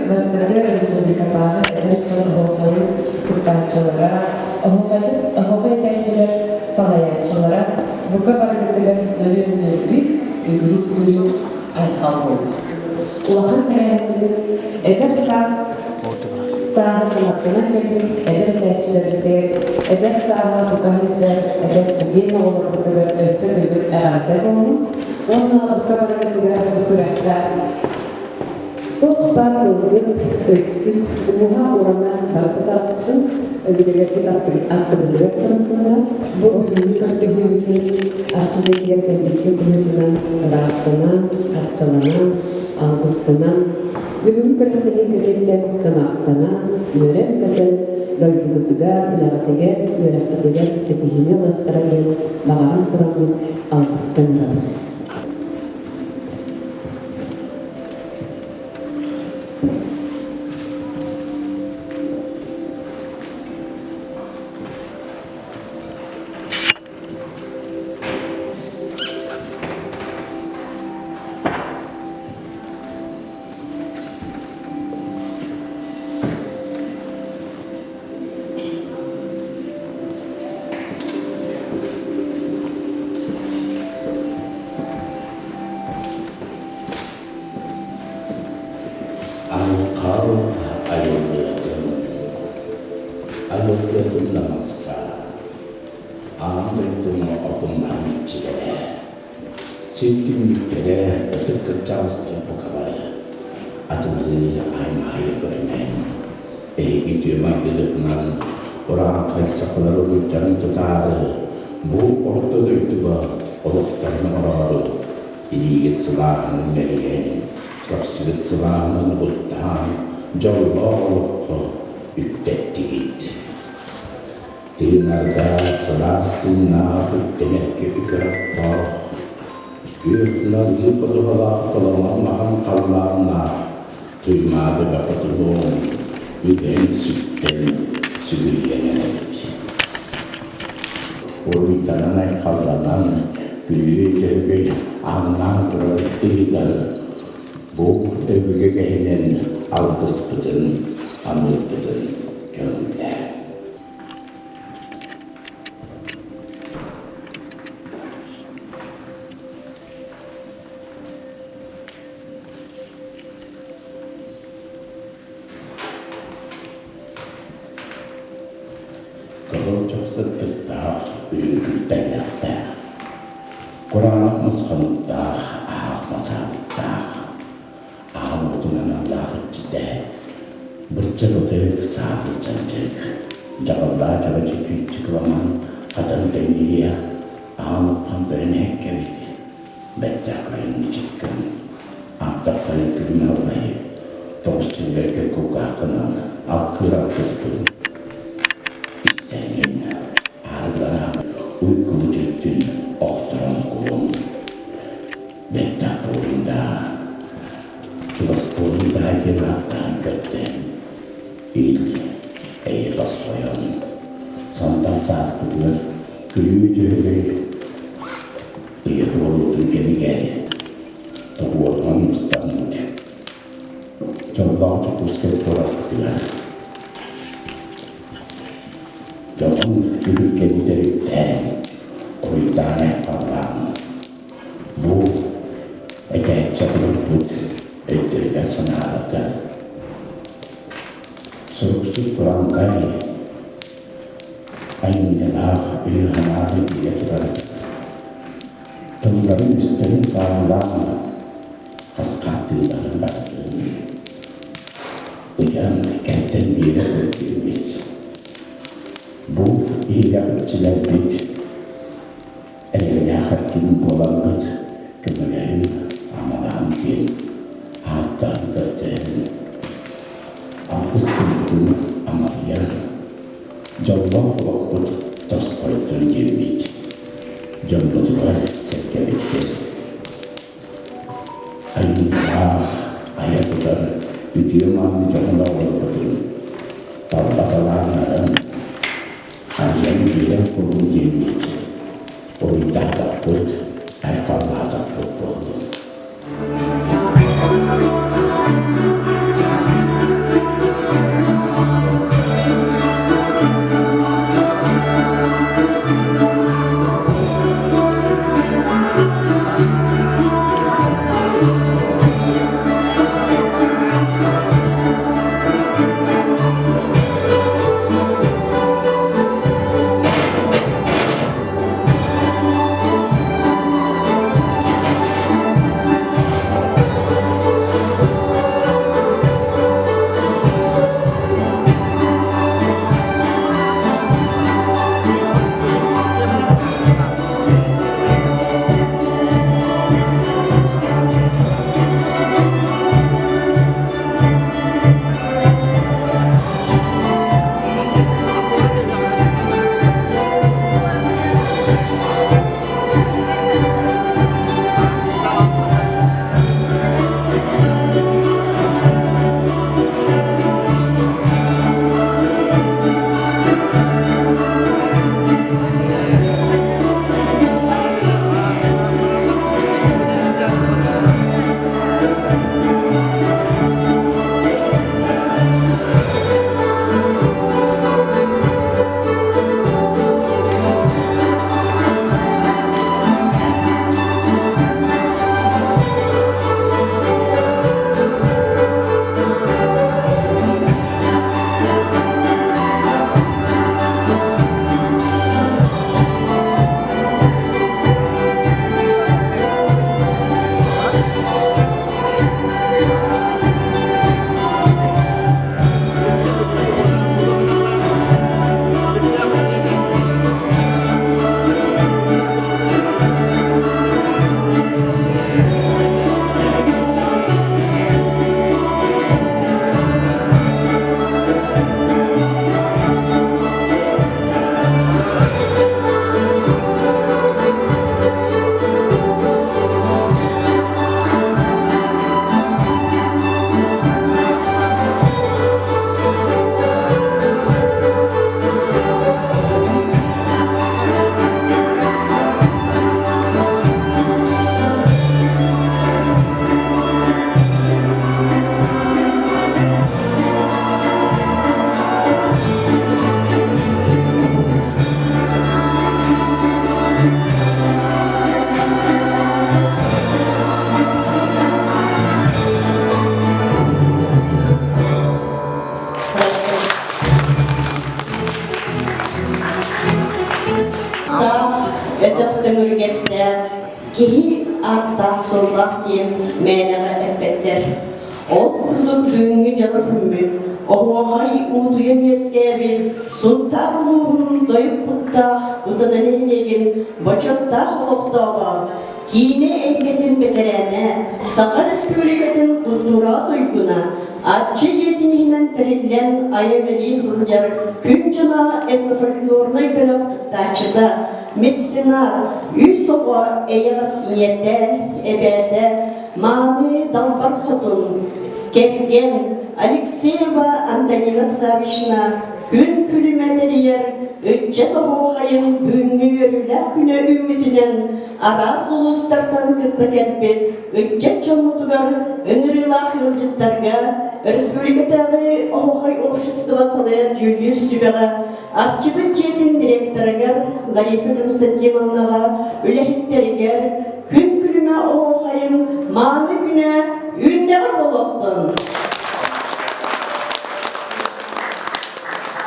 Бастырды республикатағы эдерчен оғайын күртачылара, оғай тәйчілер, салаятчылара, бұқа барғытылар нөлін нөлгі, үгіліс күлі айқал болды. Улахан кәрәйімді эдер сағы қылақтына келбей, эдер тәйчілерді, эдер сағы тұқағыттар, эдер жіген олар бұтығыр өсі көбір әрағыда болу, оны бұқа барғытылар бұқырақтар. Тоқтар өлгін өскін, ұға ораман тартытағысын, өлгілерді аттырылығы сұрынтында, бұл үйіні көрсеге өтін арчылегер кәмбекке күнетінен, тұрастынан, арчылынан, алғыстынан, бүгін көрәттігі көтеттен қынақтынан, өрен көтен, дөлдігітіға, білағатыға, өрәттіге, сетігіне лақтыраған, бағарын тұрағын алғыстан ödüktün ürgeste ki arta sollak diyen meğnere epetler. Ol kurduk düğünü canıfımı, o hay uğduya meskebil, sultanluğun doyup kutta, utanın eyleyim, bacatta hoqtava. Kine engetin beterene, Sakar Respublika'nın kultura duyguna, Atçı jetininden trillen ayeveli sılcar, Küncana etnofolkloruna belak kıttaçıda, Metsina, Yusova eyas niyette, ebede, Mami Dalbar Hatun, Kergen, Alexeyeva Antonina Savishna, Gün külümedir yer, Ötçe doğu hayın büyünü yörüle küne ümidinen, Aras uluslardan kıtta kelpet, Ötçe çomutugar, önürülah yılcıtlarga, Respublika'дағы Оғай общество салайар Julius Sübeға, Арчыбыт жетін директорыгар, Лариса Константиновнаға, үләхеттерігер, күн күліме Оғайын, маңы күне, үннеғі болуқтын.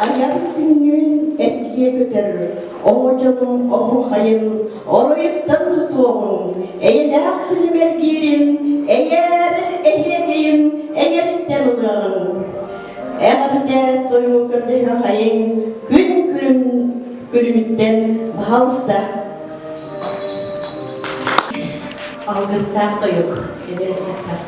Аяр күннен әтке көтерір, Оғачының Оғайын, орайыттан тұтуғын, әйеләқ күлімер керін, әйәрір әйегейін, әйеріттен ұғағын. Әғірде тойу көтігі қайын, күн күліміттен бағалыста. Algıstaq toyuk, ederecekler.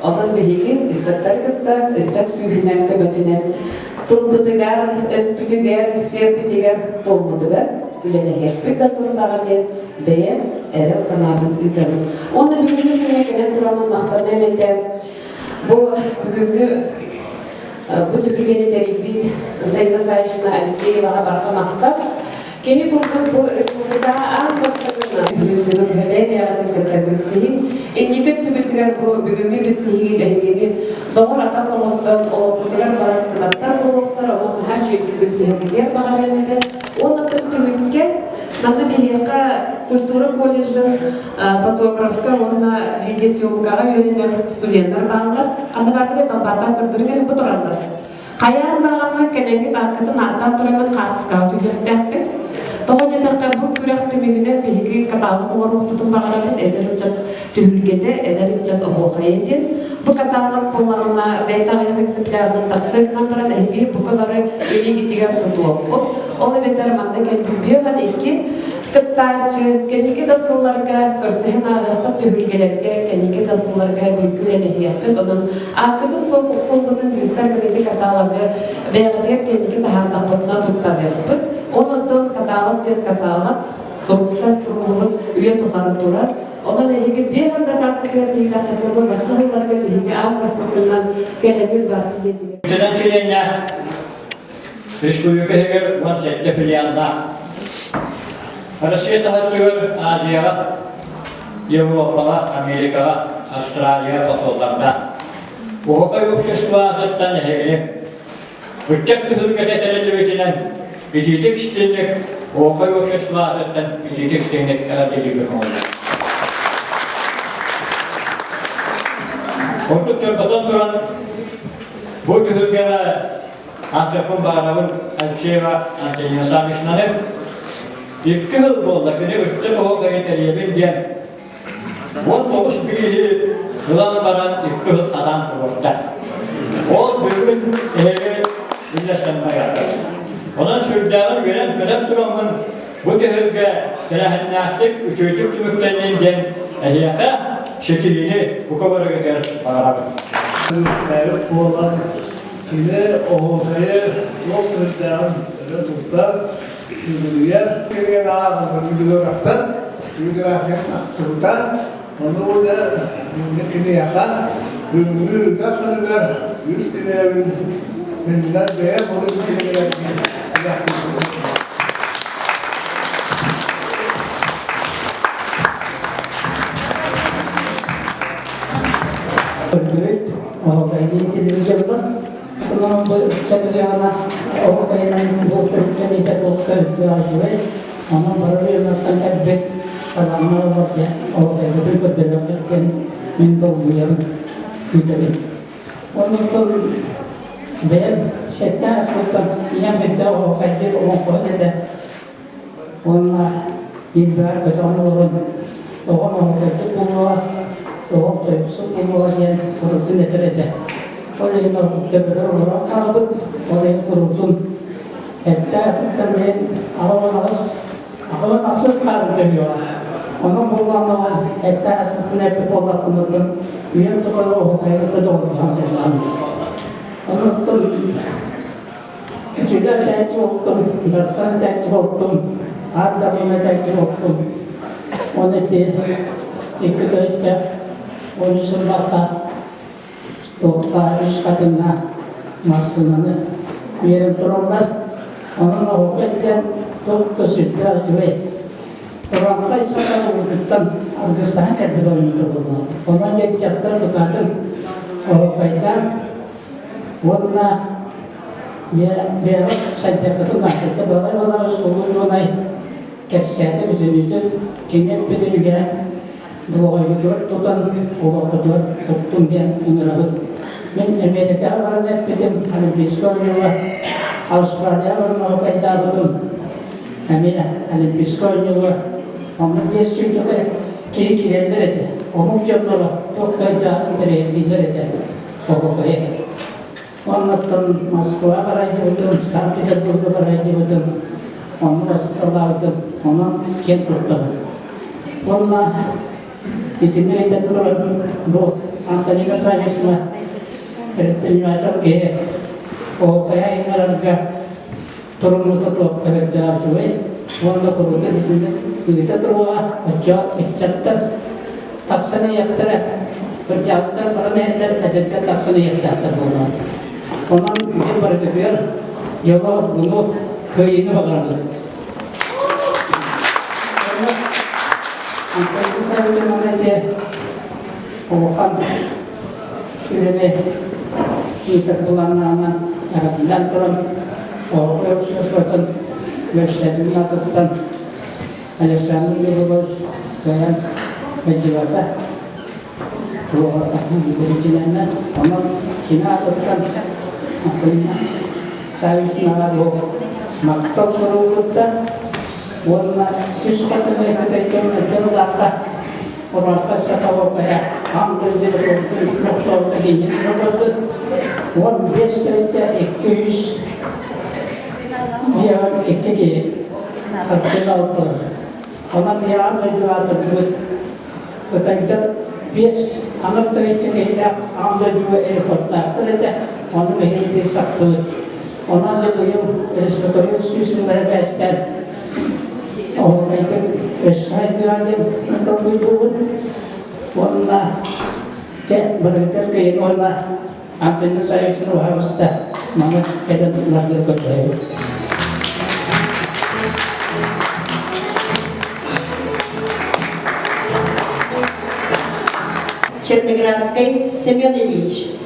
Onun bihikin ıçaklar kıtta, ıçak kühünen köbetünen Tulbutugar, öspütüger, serpütüger, tolbutugar, gülene hep de turbağa diye beye erel sanabın ütanın. Onu bugünkü gelen duramın maqtada emende bu bugünkü bu tükülgeni teribit Zeyza Sayışına Alexeyeva'ya barqa maqtab. Keni bu respublikada an bastırına bugünkü hebe beyaratın kategorisiyi enlikip tükültüger bu bugünkü bisiyi dehgeni doğru ata soğustan o tükültüger barak kınattar buluqtar onun her çöйtік bisiyi gider bağar emede. Onu tükültüge Namda Bihirka Kultura Колледжин фотографка, онна видеосъемкаға үйренген студенттер бағылар. Анда барды тамбардан көрдірген бұ тұрандар. Қаян бағана кәленгі бақытын аттан тұрған қатысқа үйірттәкпет. Тоғы жетіқтен бұл күрек түмегінен бейгі каталық орық бұтын бағарабет әдірітчат түйілгеде әдірітчат оғылға еден. Бұл каталық болағына бәйтағайық экземплярының тақсығынан баран әйбей бұқылары өлегетігер тұтуып бұл. Оны бетер манда келбілбе ғана екі кыттачы, кәнеке тасылларға, көрсеген ағаққа түйілгелерге, кәнеке тасылларға бүлкілені хияппет. Оның ақыдың соңғытын білсәр кәнеке каталығы бәғатер кәнеке тағандақпытына тұқтар яқпыт. Онын каталық ден каталық, соңғыта сұңғылық үйен тұқарып тұрар. Онын әйеге беғанда сасықлер дейілі қатылығы бақыларға дейіге ағастықынан кәлемін бартын едіге. Республика Хегер 17 филиалда. Россия тахаттығыр Азияға, Европаға, Америкаға, Австралия посолларда. Оғықай общество азаттан әйгені. Үтчәк түхілгі тәтәрелі өтінен бететік істенлік, оғықай общество азаттан бететік істенлік әделігі қоңылды. Онтық көрбатан тұран бұл түхілгені Antep'in bağırağın Alçeva Antep'in Samışlan'ın 2 yıl bolda günü öttü o kayın teriyebin diyen 19 biri yılan varan 2 yıl adam kurulda. O bugün birleştirme yaptı. Onun sürdüğün gören kıdem durumun bu tühürge terahennatlık üçüydük tümüklerinin diyen ehliyaka şekilini bu kabarı götür bağırağın. İstəyib olan Yine oğulları yok ödüyen tutlar, yürüyer. Kırıyan ağabeyler videograftan, videografyan aksıldan, onu burada yönetini yakan, yürüyü de kanılar, 100 liraya bindiler veya onu bitirmeler Öldürüp, o kaydı televizyonda Selama berjalan orang kaya nanti bukan kita bukan jual, ama baru yang akan terbit kalau mana orang orang kaya betul betul kan minta biar kita ini. Orang itu biar setan setan yang minta orang kaya orang kaya ada orang ibarat kita orang kaya punya orang kaya semua yang kurutun itu oleh beberapa orang kalbut oleh kurutun hatta sebenarnya awal akses kalbut juga orang bola hatta sebenarnya bola kemudian yang tu kalau kayak itu dong jangan orang tu juga tak cukup bahkan tak cukup ada mana tak cukup oleh dia ikut aja oleh sebab Toka harus katanya masalahnya biar terangkan orang orang dokter sudah jual orang kaya sekarang bukan Afghanistan kan betul betul orang yang jatuh berkata orang kaya warna dia biar saja betul nak kita bala seluruh dunia kesehatan bisa kini betul juga dua orang total orang kedua dokter dia mengerawat من أمريكا ورنا بدم على بيسكوليوا أستراليا ورنا وكيدا بدم أمينا على بيسكوليوا هم بيسكوليوا كي لرته هم جبنا وكيدا أنتري لرته وكوكيه ورنا تون مسكوا براجي بدم سامي تبغى براجي بدم هم أستراليا بدم هم كين بدم ورنا إتمنى تدور بو أنتني كسائر semua Penyuacan ke Ohaya inarga turun tutup kerja cuy, warna kurut itu kita terua aja ichatta taksana yaktra kerja asal pada nehter kadet taksana yaktra bonat. Onan mungkin berdebar jaga bunuh ke ini bagaimana? Angkat besar itu mana je? Ohan ini kita pulang nama agak lantaran orang sesuatu website melakukan ada sama lulus kayak berjualan dua tahun berjalan orang Cina lakukan akhirnya saya nalar maktab suruh kita warna susukan mereka terjun daftar orang kasar tahu kayak hampir jadi doktor begini doktor one best kerja ekis dia ekigi hasil autor karena dia menjual tersebut ketika best anak kerja dia ambil juga airport ternyata orang ini disakut orang lebih respektif susun berbest orang itu saya bilang untuk ibu warna cek berita ke warna apa yang saya suruh harus tak mana kita lagi kerja. Черноградский Семен Ильич.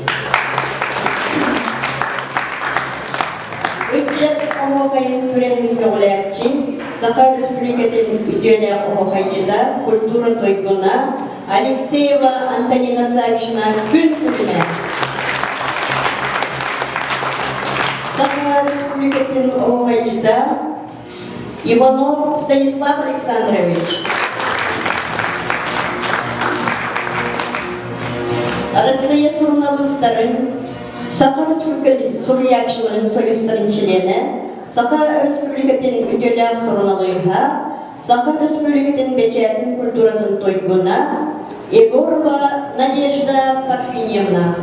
Үчет омогайын күрәһин көңләкчи, Саха Республикатын үтелә омогайчыда культура тойгуна Алексеева Антонина Савична күн күтүнә. Саха Республикатын омогайчыда Иванов Станислав Александрович. Россия журналистларын Саха Республикатын Сурьячыларын союздарын члены, Саха Республикатын үтеләк сорналыйга, Саха Республикатын бечәтин культуратын тойгуна Егорова Надежда Парфиньевна.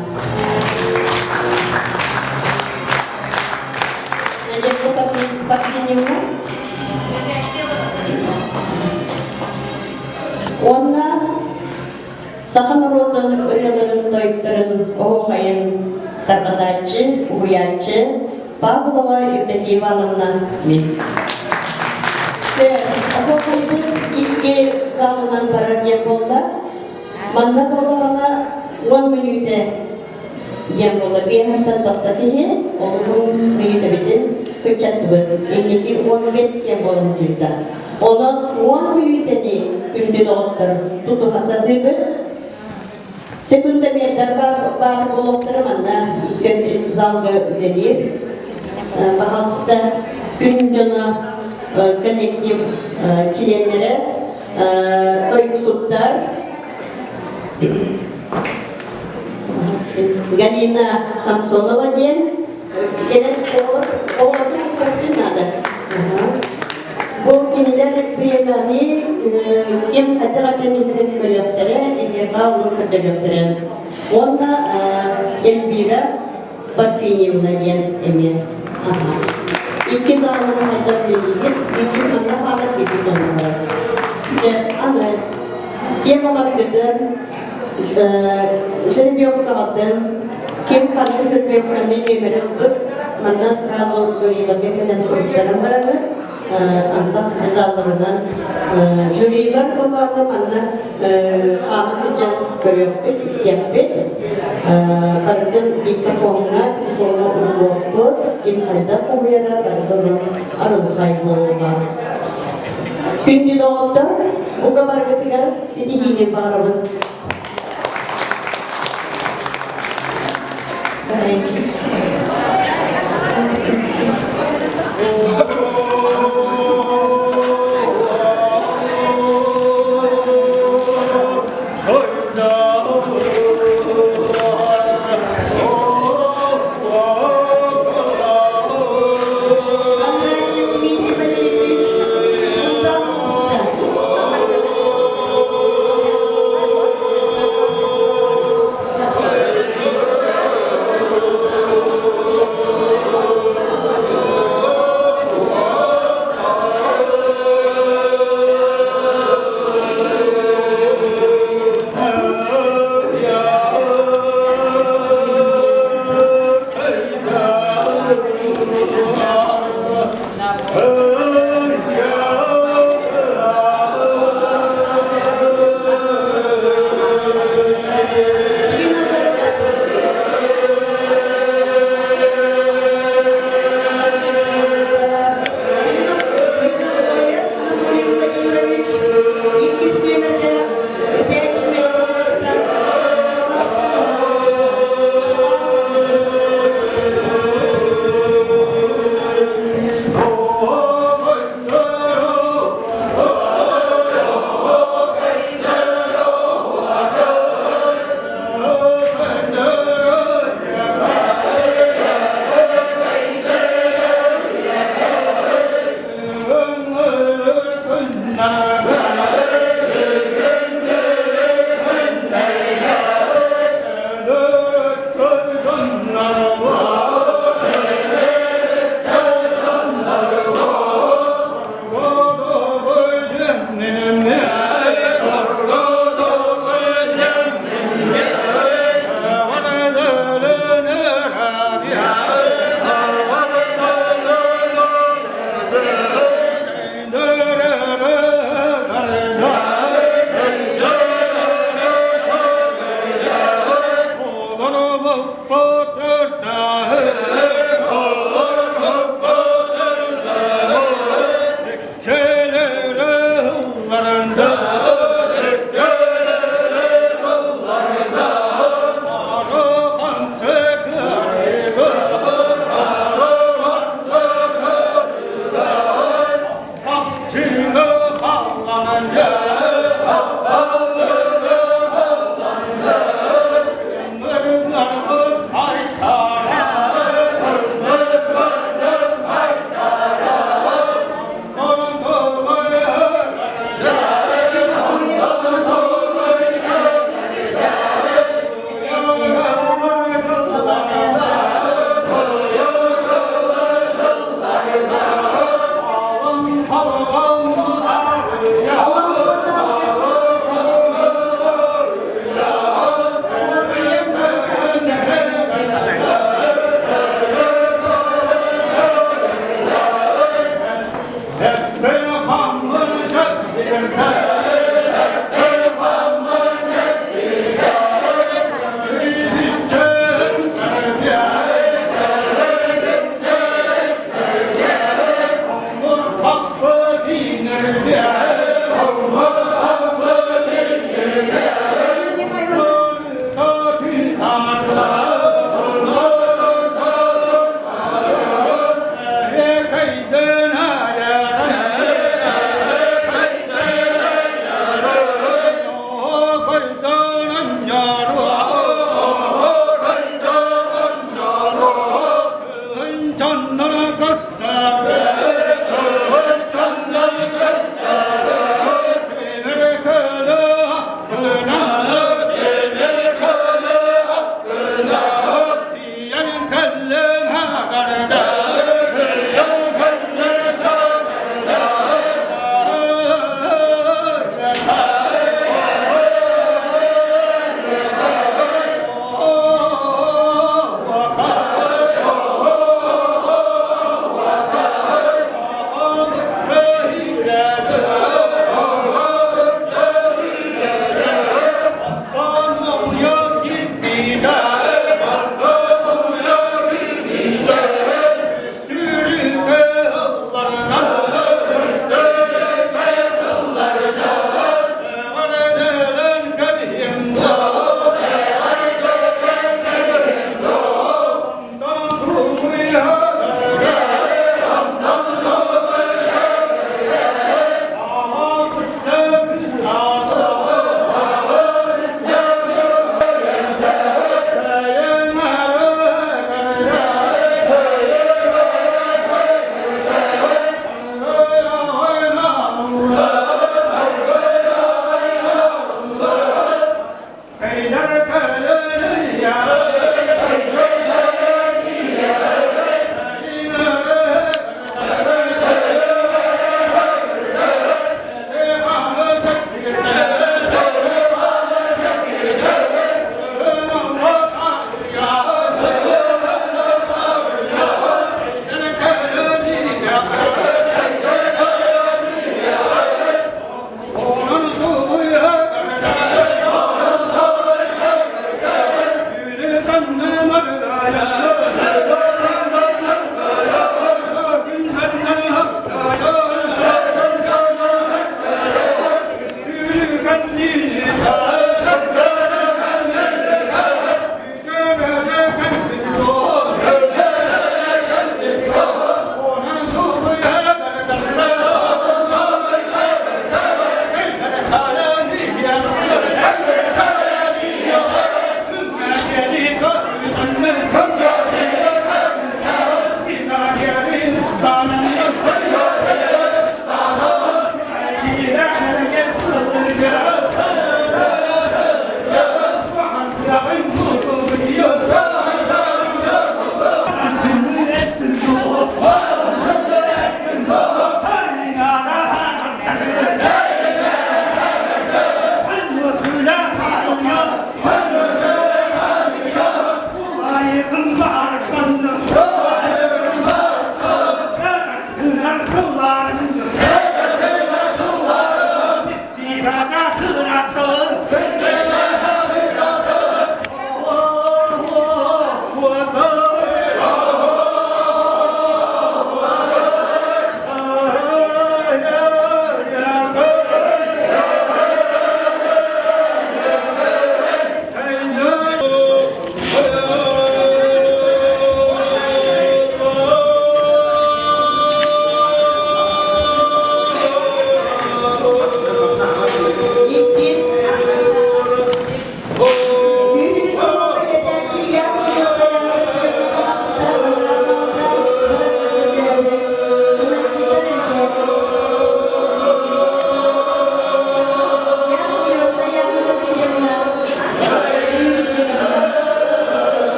Надежда Парфиньевна. Онна Саха народын өрелерін тойыптырын оғайын тарқатачы, уятчы Павлова Евдокия Ивановна мен. Оғайын ilki залынан парадия болды. Манда болағана 10 минуты дем болды. Бейхаттан бақса кейі, ол 10 минуты бітін көтчатты бұд. Емнеки 15 дем болым жүрді. Оның 10 минутыны күнді доғыттыр. Тұту қасады бұд. Sekunda medar var bolokları manna zalga ülenir. Bahalsıda Güncana kolektif çilenleri Toyksutlar Galina Samsonova diyen gelen oğlanın söktün adı. Bu kiniler bireyleri kim hatta nihrin görüyorlar, ilgili onu kırdırıyorlar. Onda Elvira Parfinievna diyen emi. İki zamanın hatta bireyleri, iki zamanın halat gibi onlar. İşte ana temalar giden, Serbiyovka'dan, kim kaldı Serbiyovka'nın numaralı bıks, manna sırada görüyorlar, birkadan soruklarım var mı? Anta cezalarından jüriler kullandı bana kahveci görüyordu, isteyip barıdan diktafonuna, telefonuna ulaştı, imkanda kumuyara barıdan arıl kaybolma. Şimdi doğdu, bu kadar getirir, sitihini bağırdı.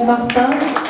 baktan.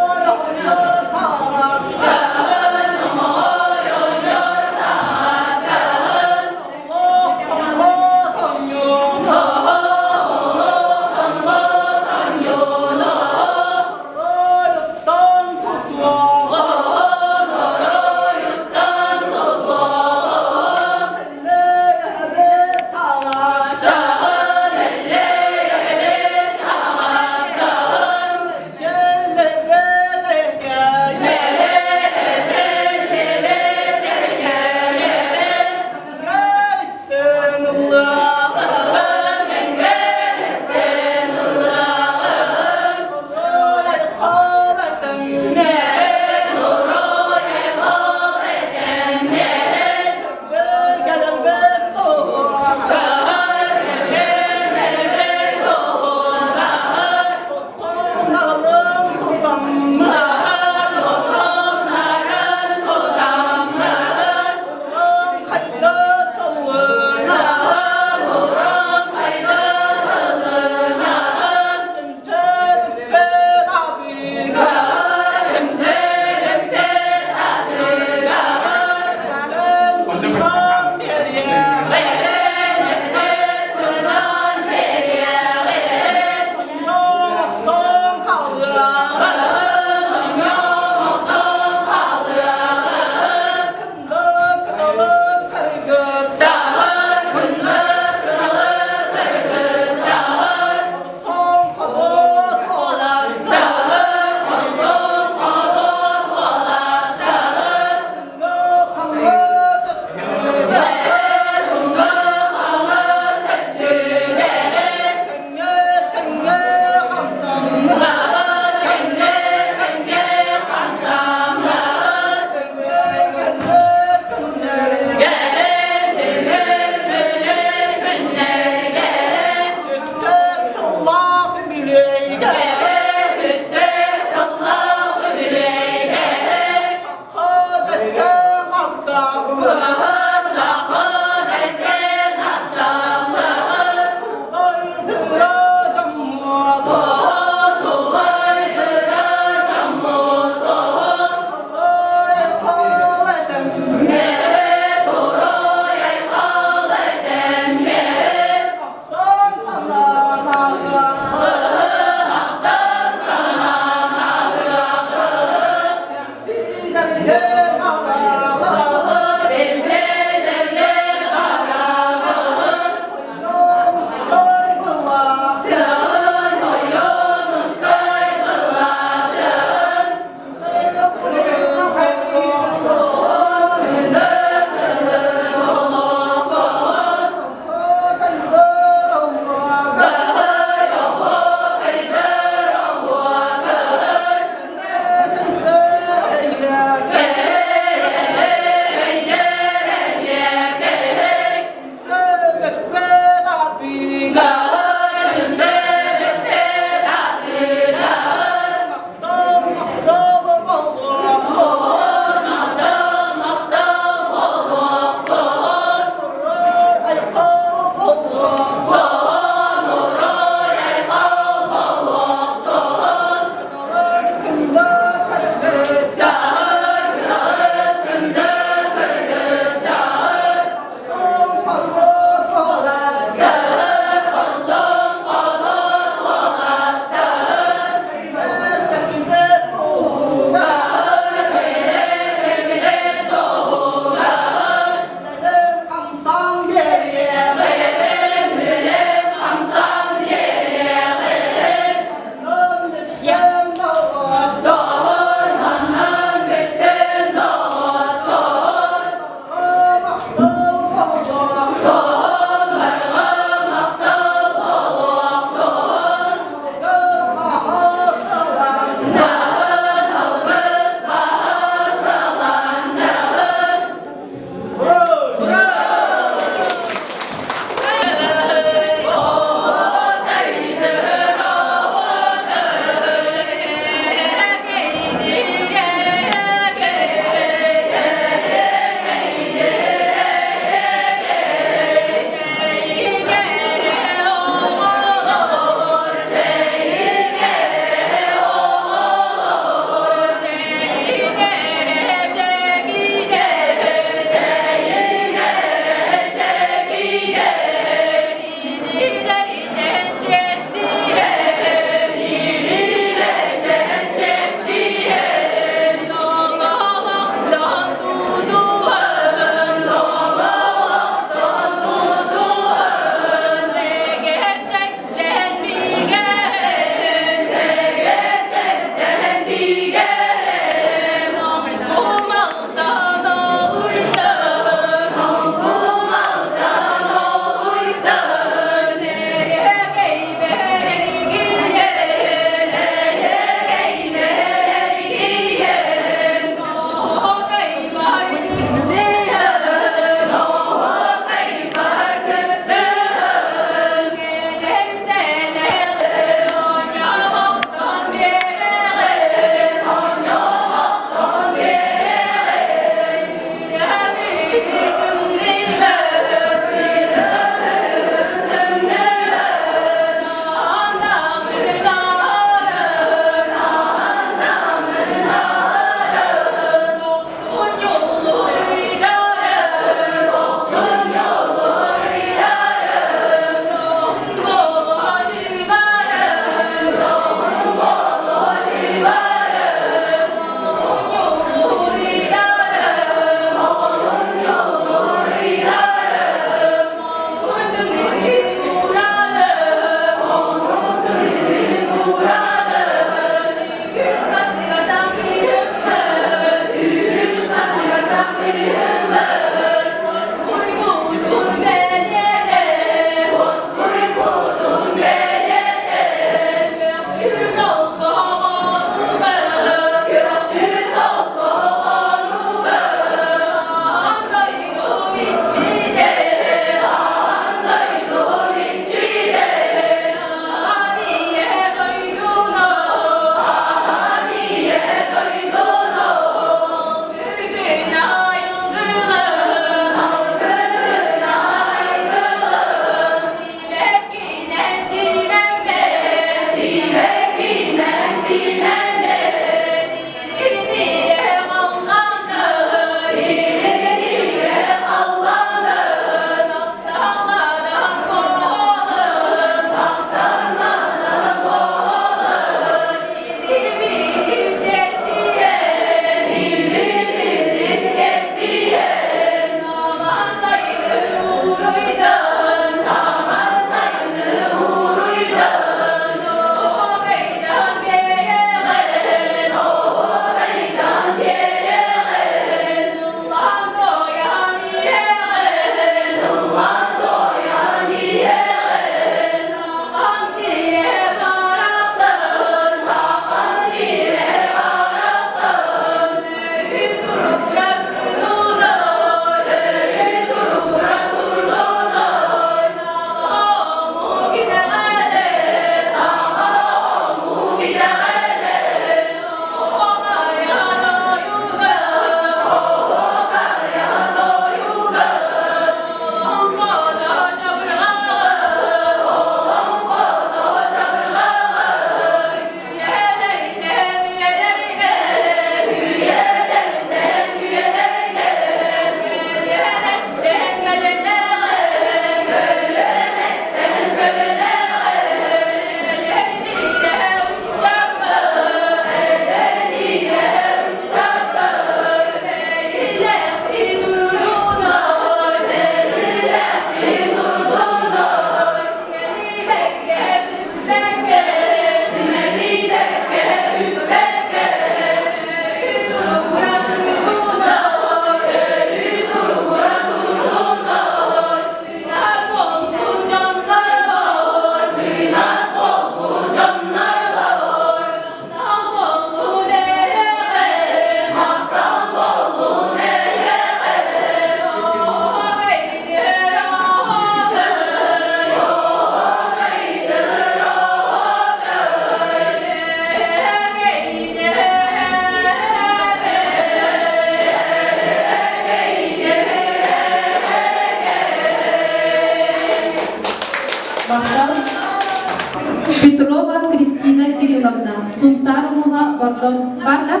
Петрова Кристина Кирилловна, Сунтарова Бардон. Бар да?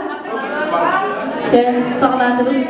Sen sağladırın.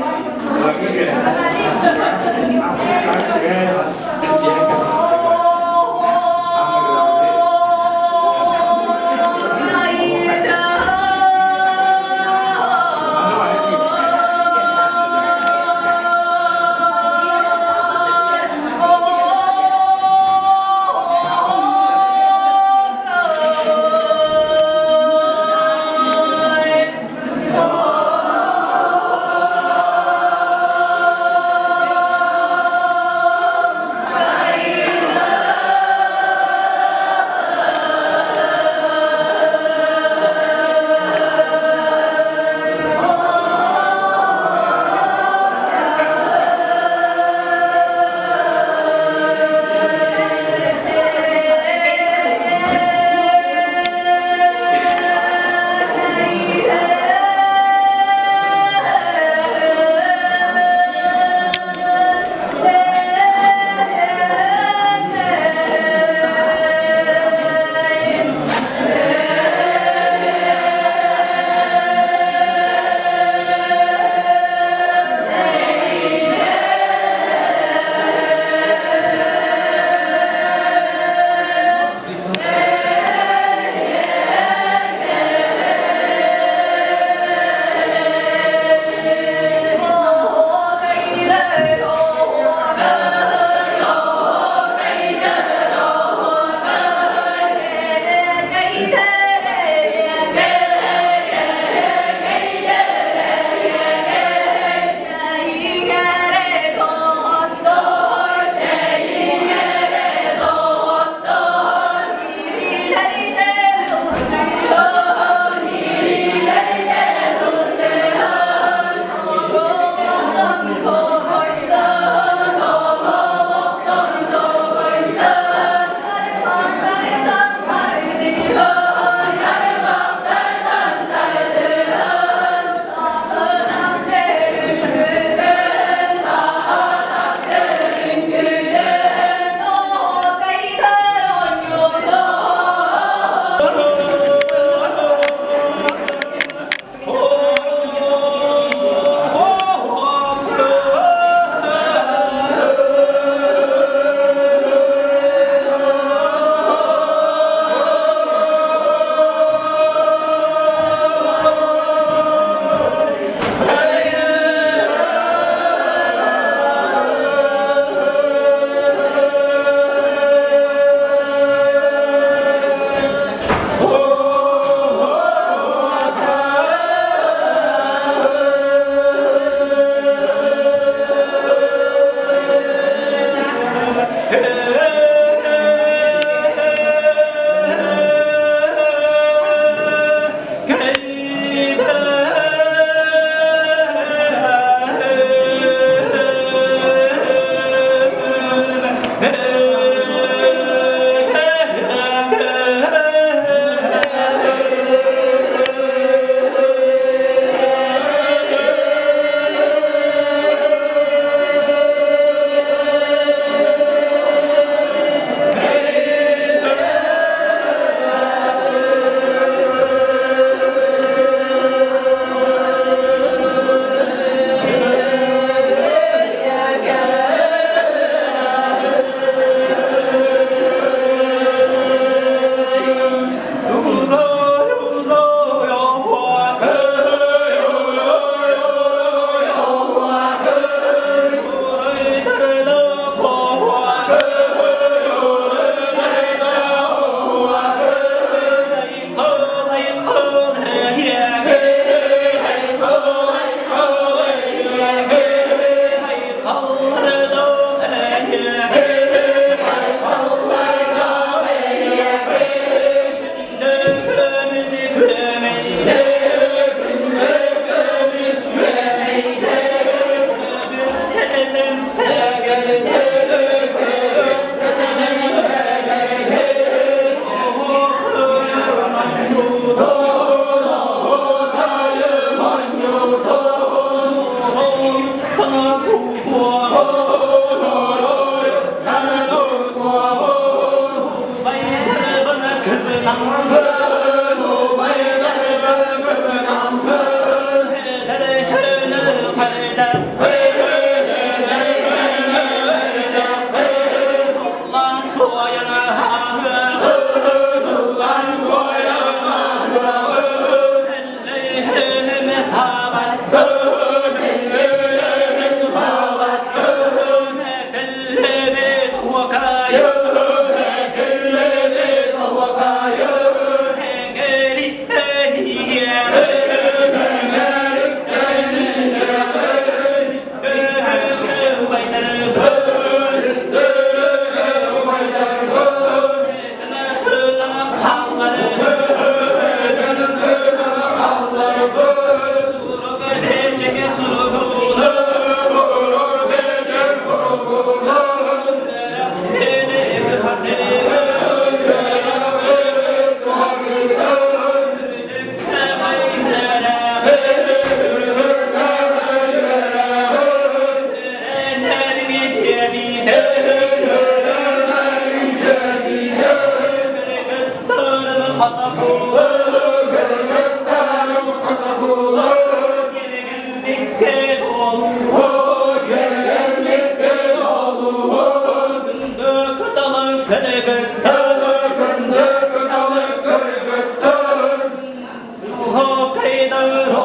Ura,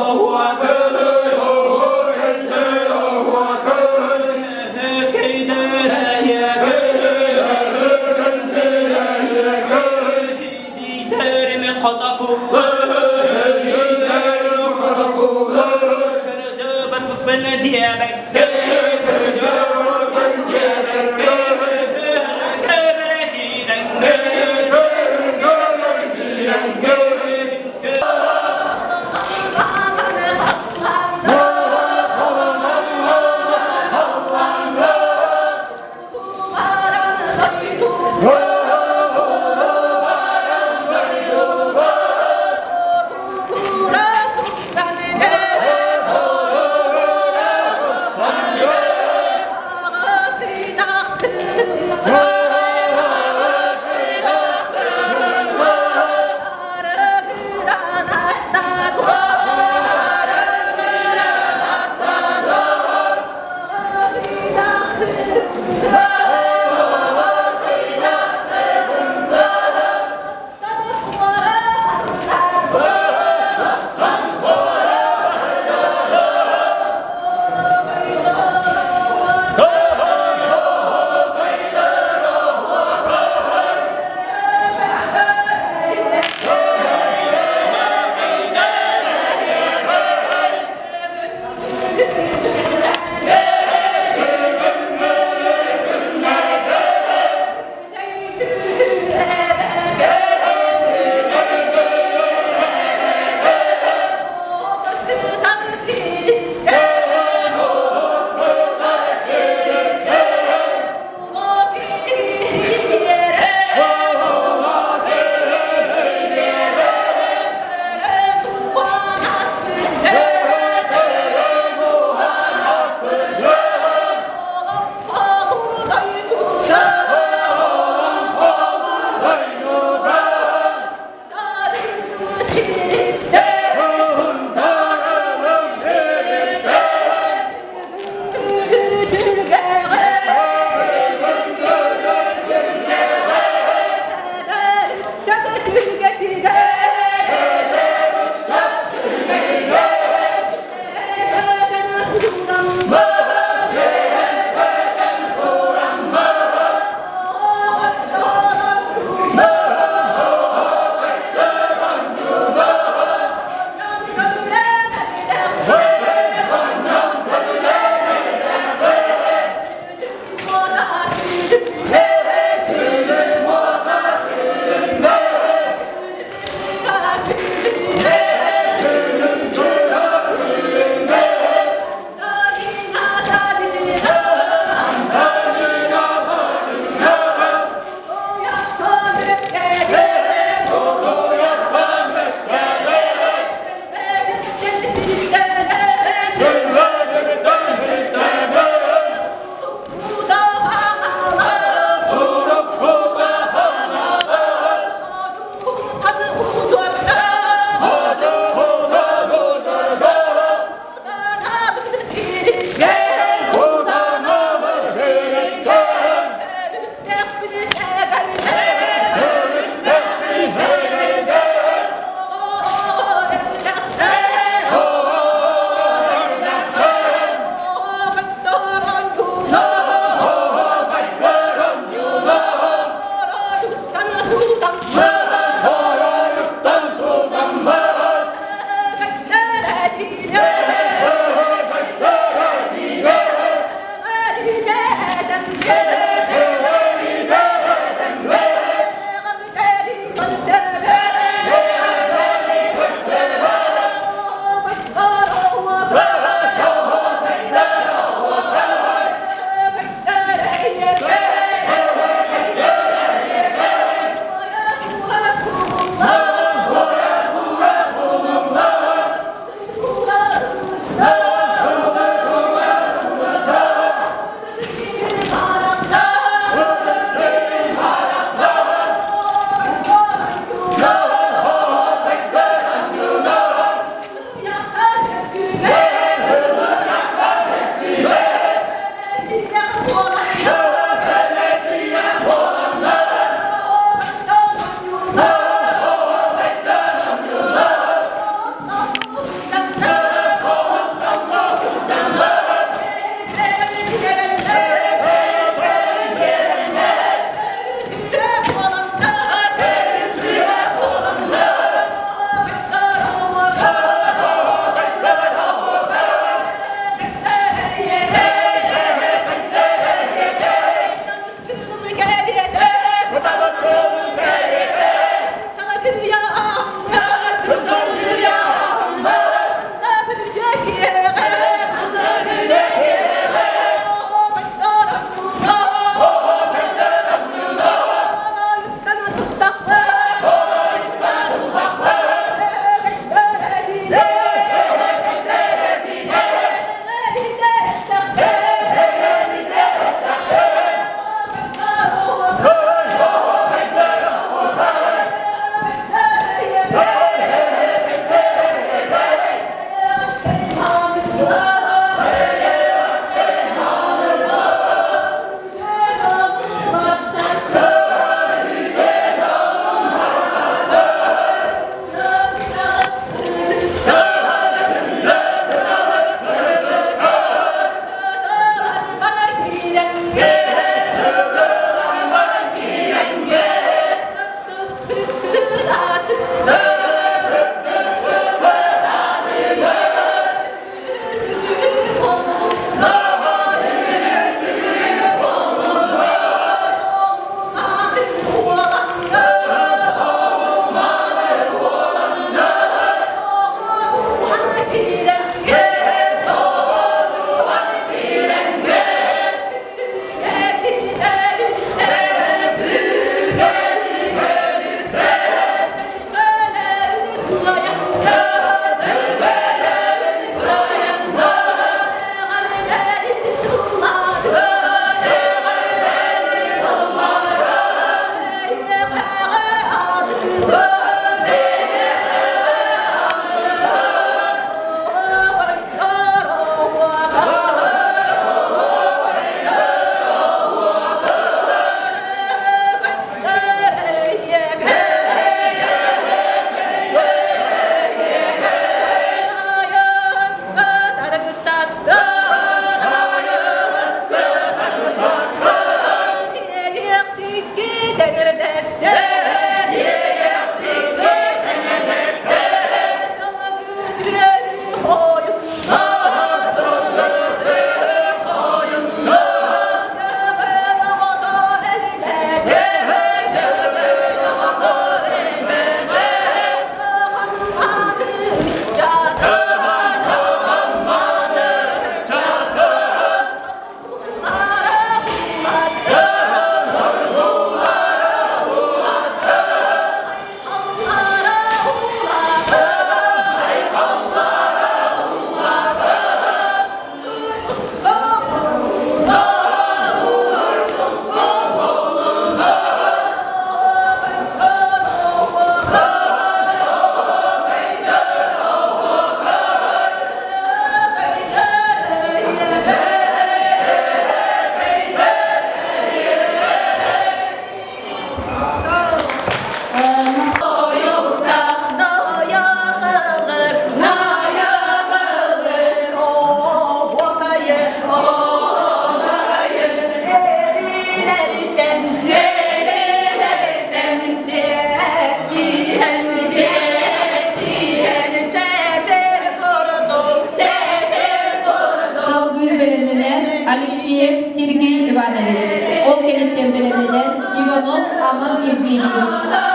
Алексеев Сергей Иванович. Ол келеттен белемелер Иванов Аман Евгеньевич.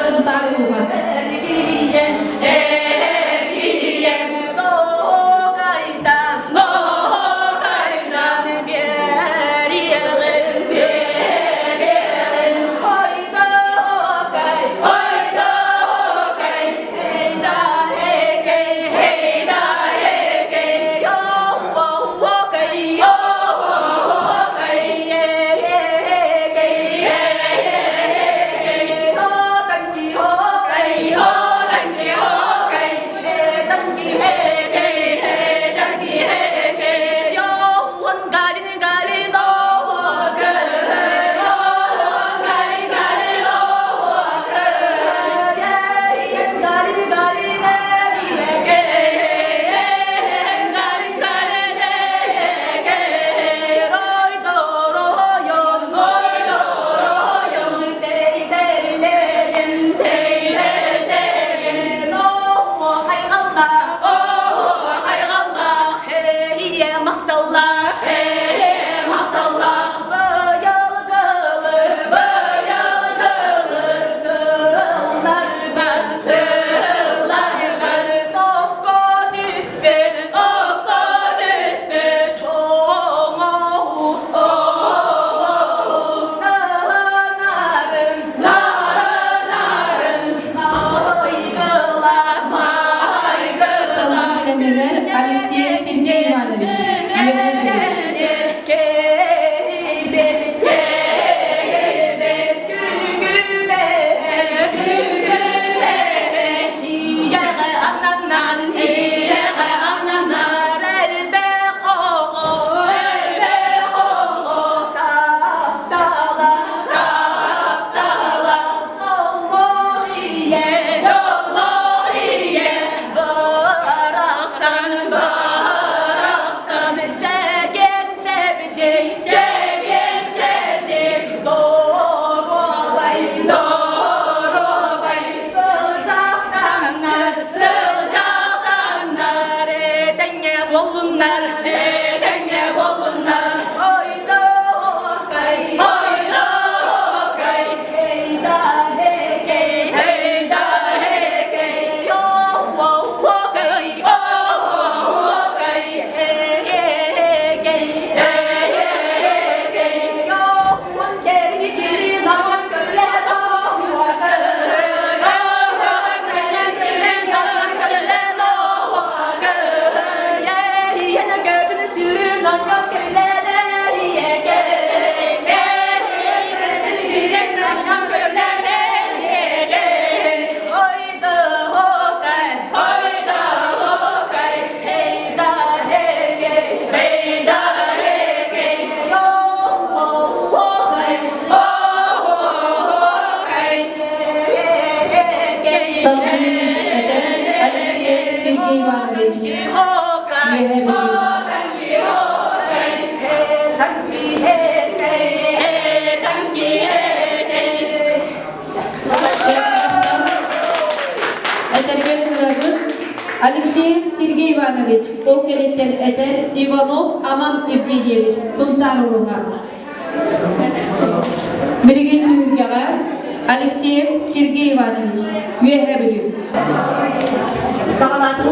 Сунтаровға. Hãy subscribe cho kênh Ghiền Mì Gõ để không bỏ lỡ Сергей Иванович. Этерген кырабын Алексеев Сергей Иванович, ол келеттен этер Иванов Аман Евгеньевич, Сунтарулуға. Мереген түйілгеға Алексеев Сергей Иванович, үйеге білю. Сағалату.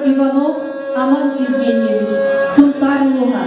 Иванов Аман Евгеньевич, Сунтарулуға.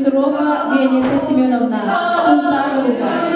Петрова Виолетта Семеновна, Сунтарова.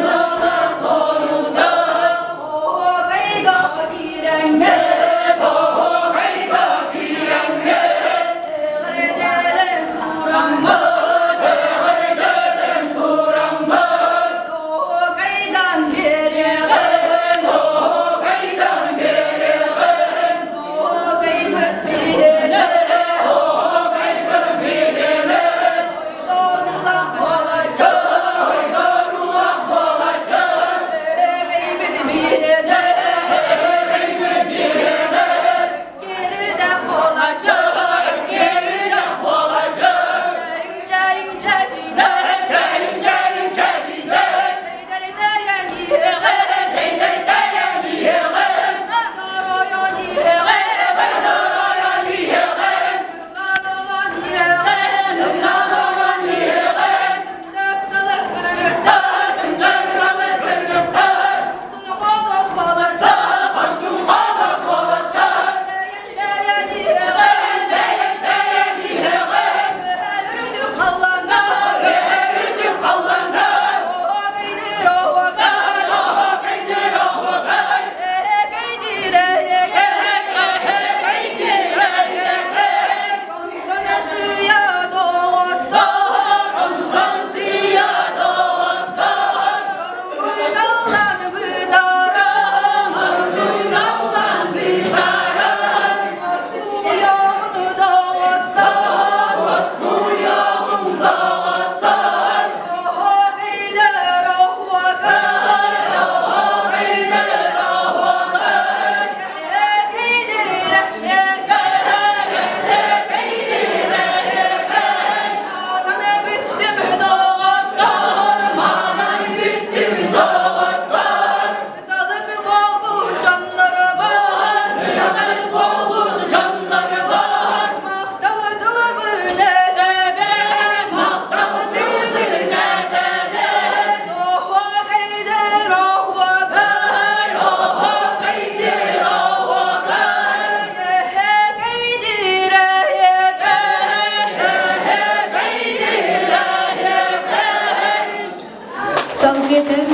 Salgeten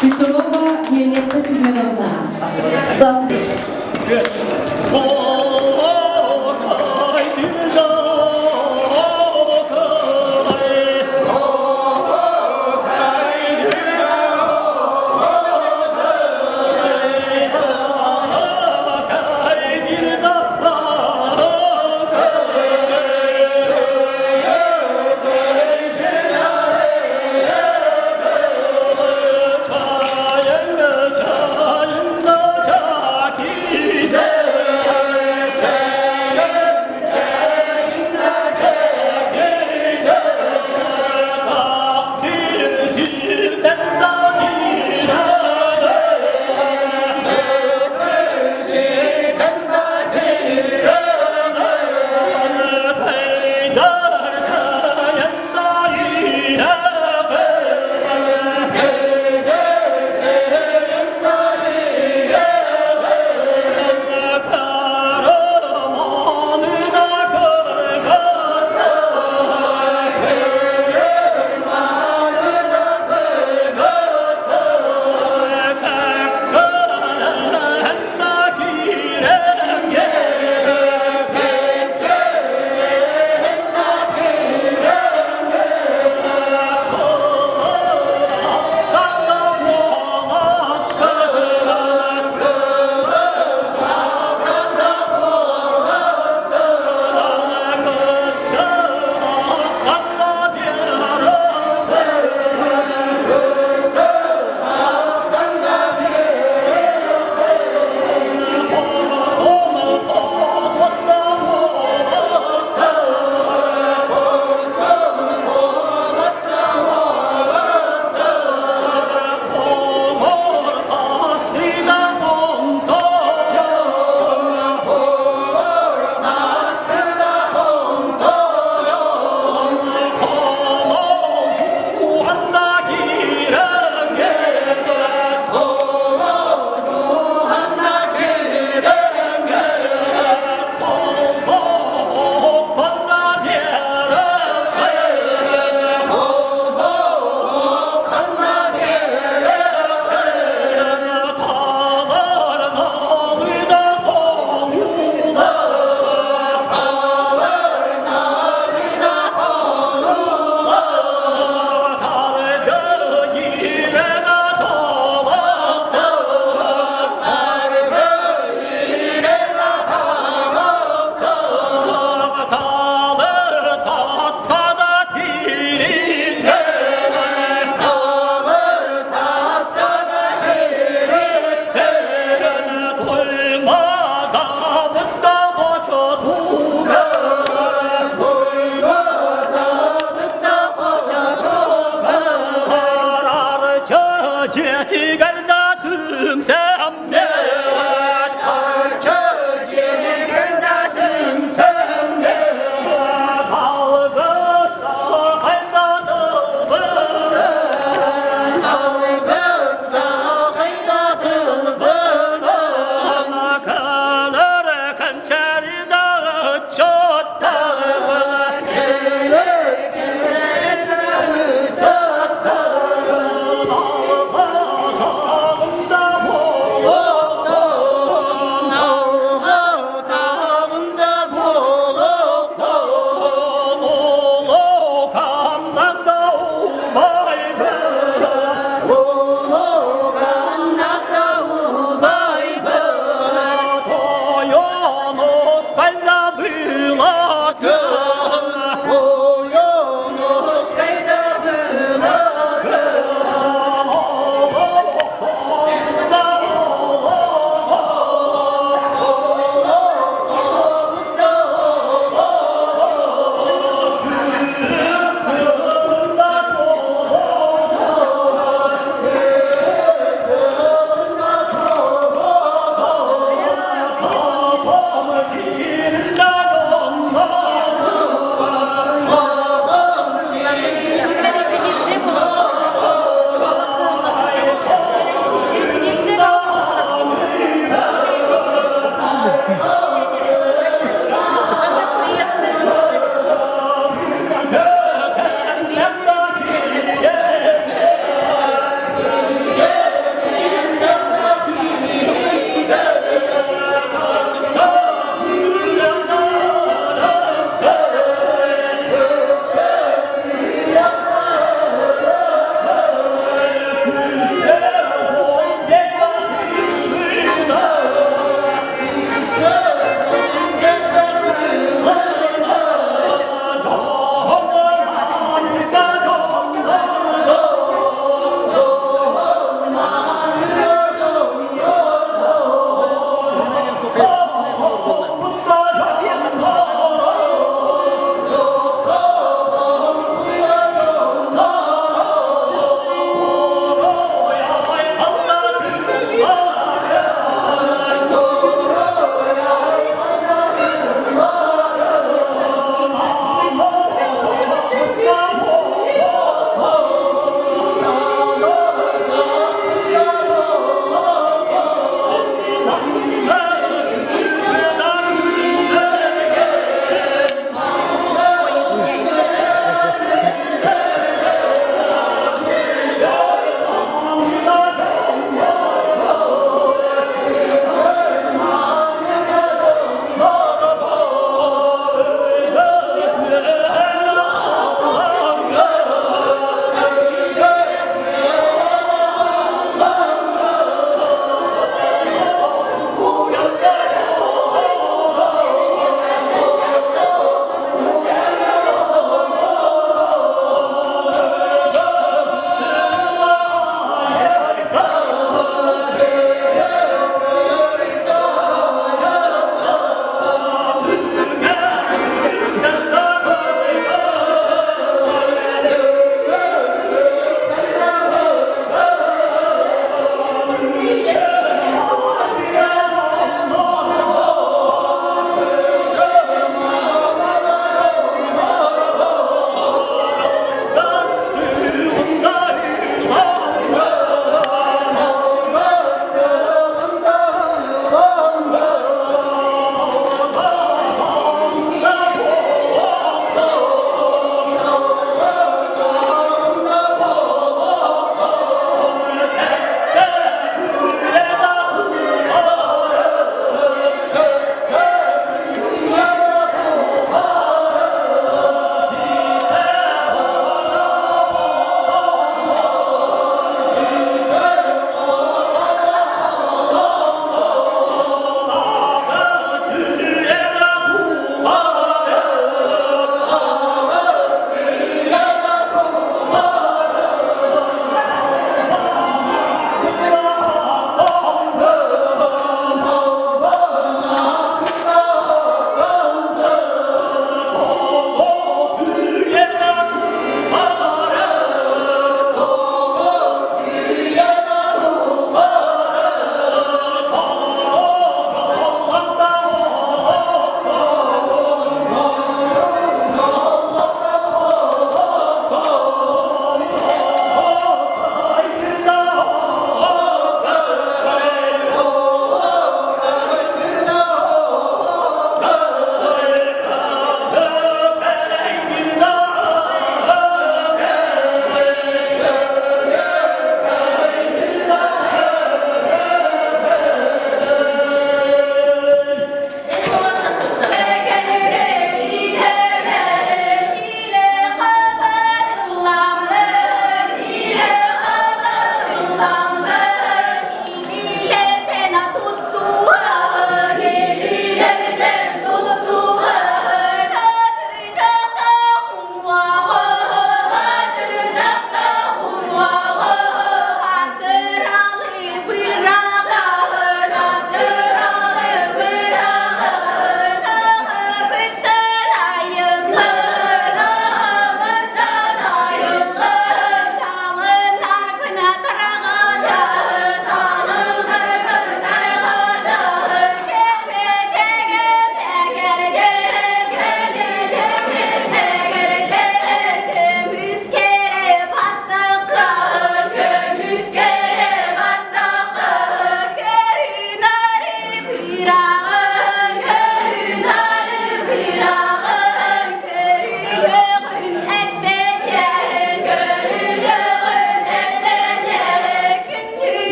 Петрова Виолетта Семеновна.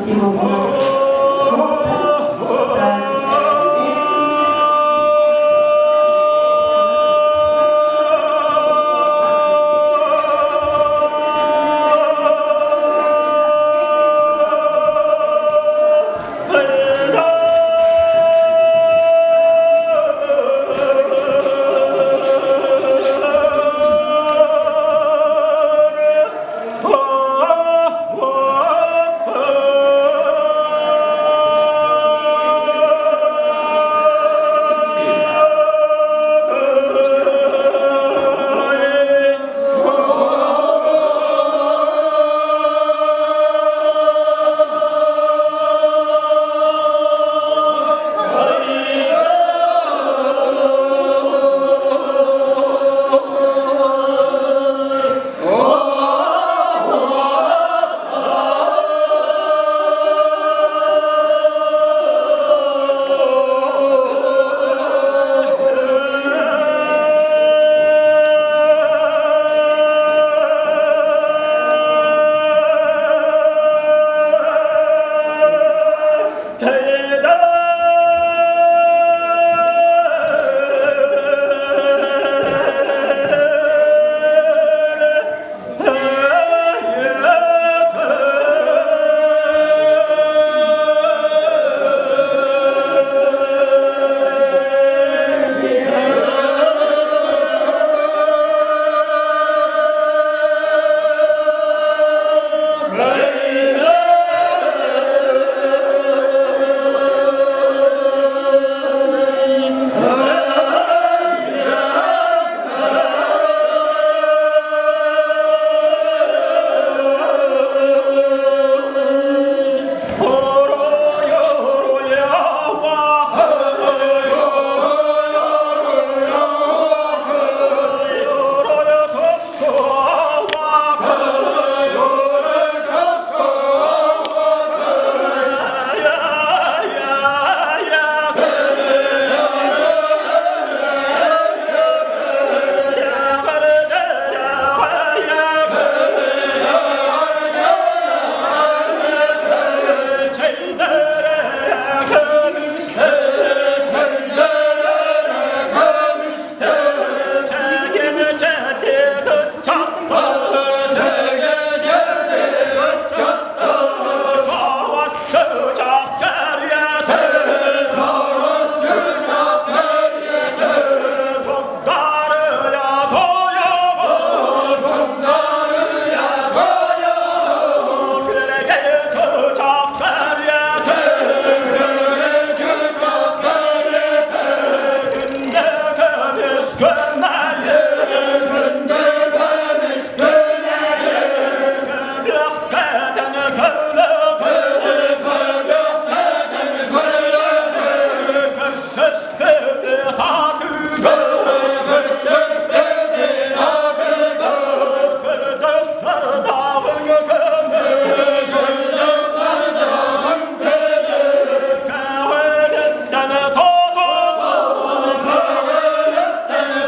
Максимовна.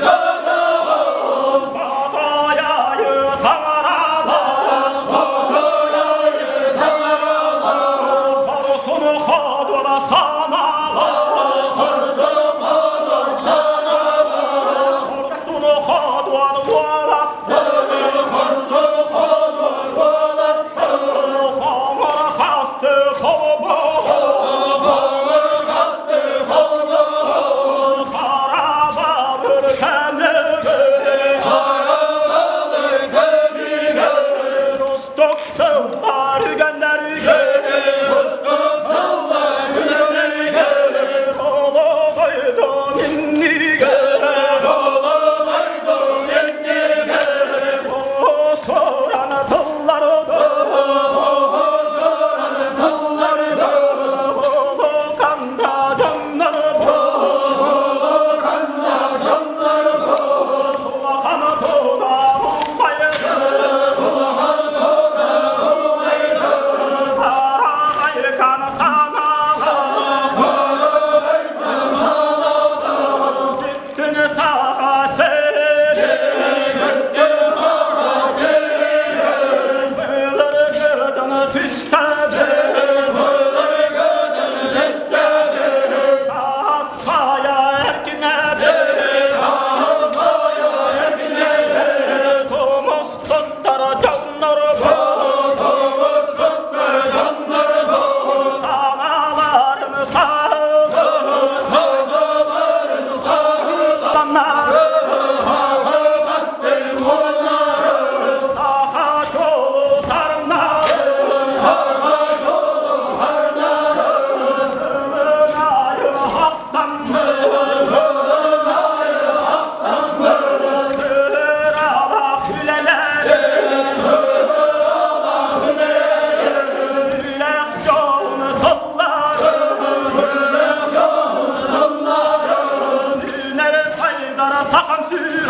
Go! olanlar Saha çolu sarımlar Sığınayı haktan Sığıra küleler Ülek çoğunu sallar Düner saydara sakan sür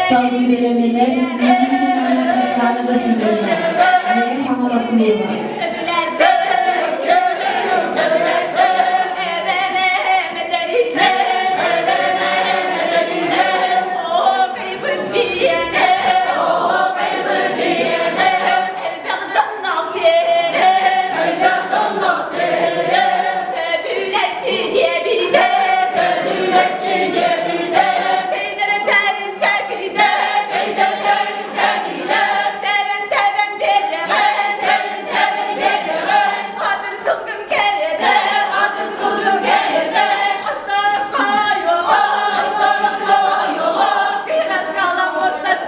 Savcı Belediye'ne Milli Kanı da Sinir'e Neye Kanala Sunay'la Mustafa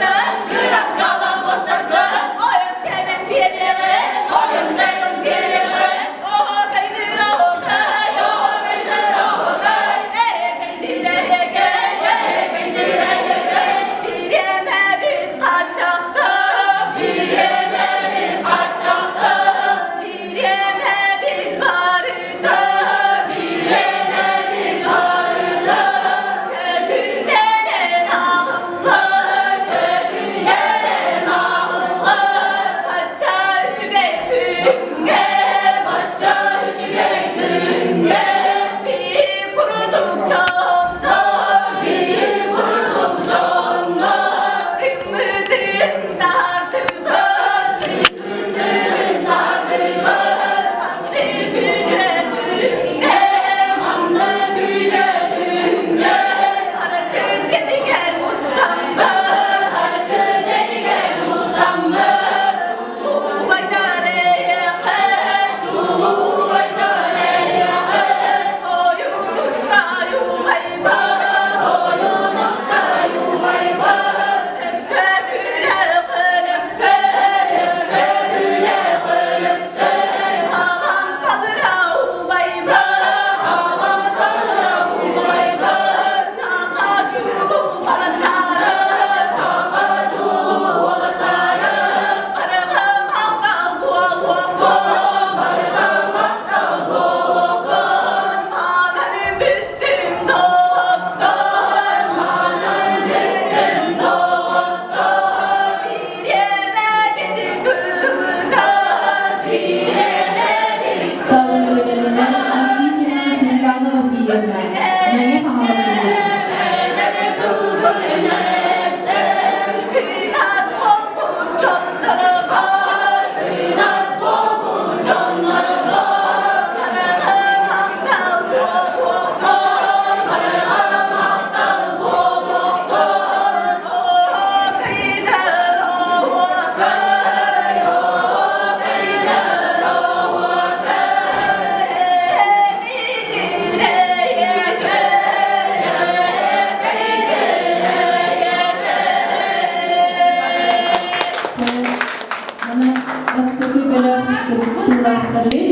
Allah'ları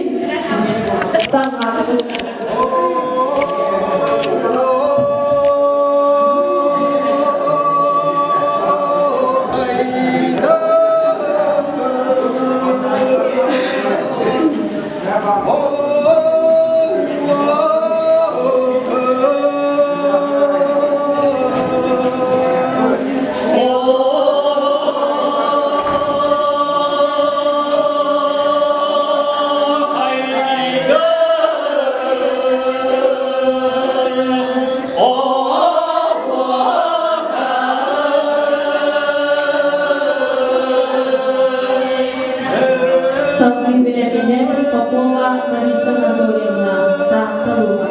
sanatı. Sabri Biletine Popova Larisa Anatolievna Tahtarova.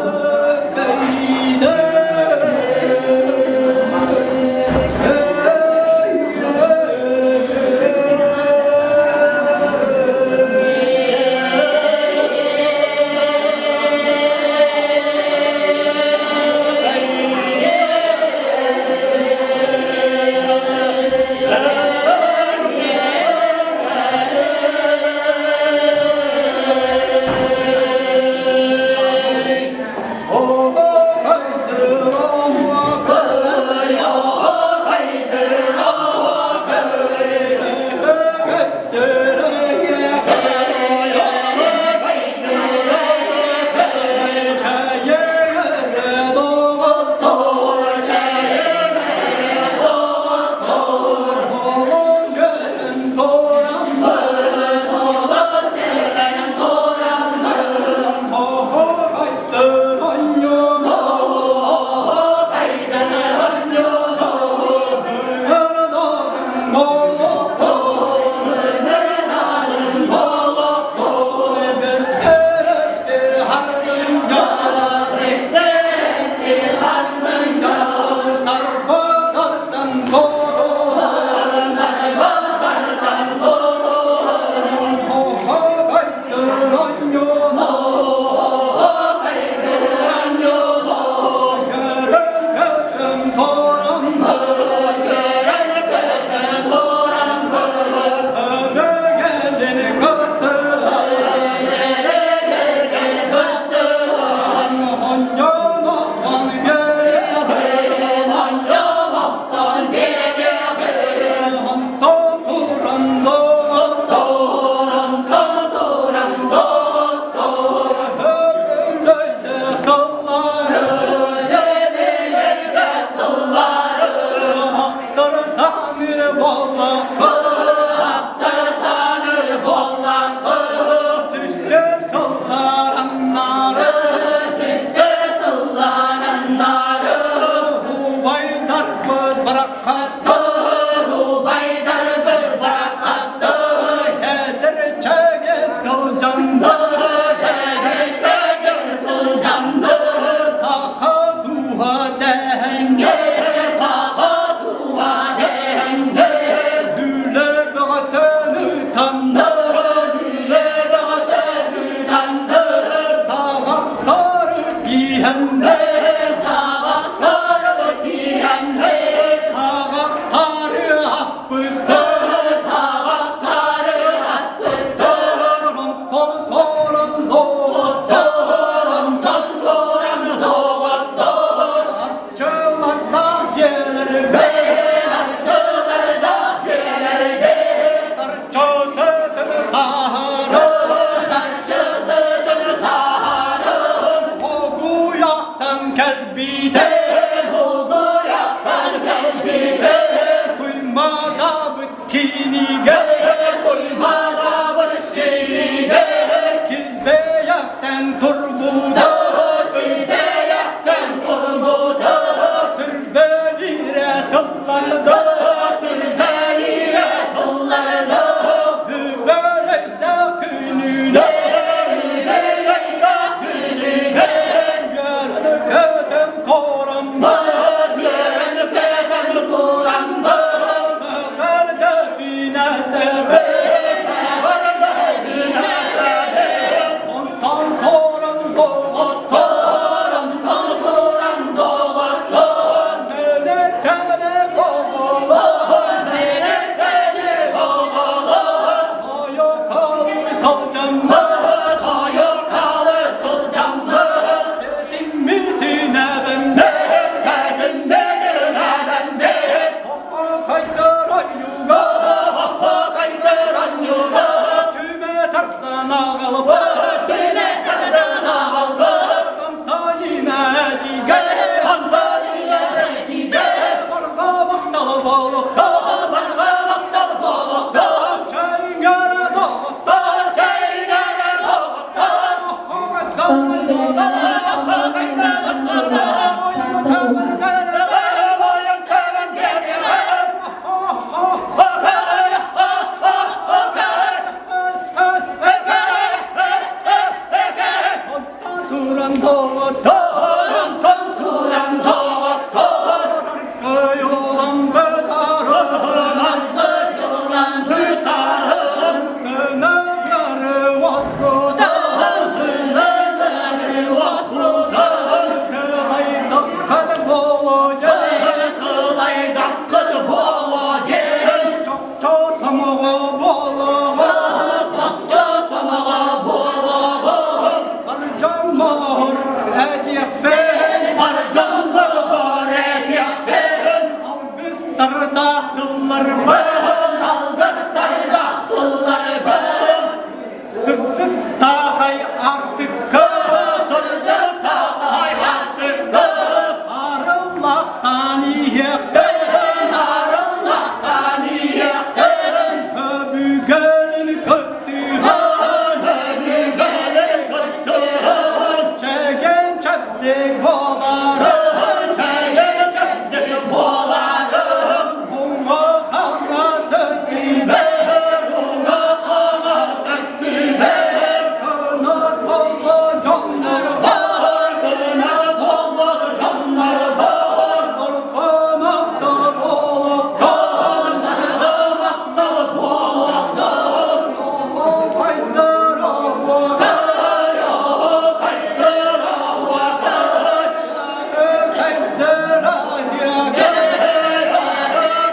Sıktık tahay artık Sırdır takay baktık arılmaktan yiyek Arınlaktan yiyektin öbügenin kıttı Öbügenin kıttın çeken çeptik boğlar Çeyin çektik boğlarım Bunga kavga söktü Bunga kala söktü Kınar kollu canları Kına kollu canları var Korkamakta boğlakta Maktalı boğlakta O kaydıra boğlakta Kaydıra vakay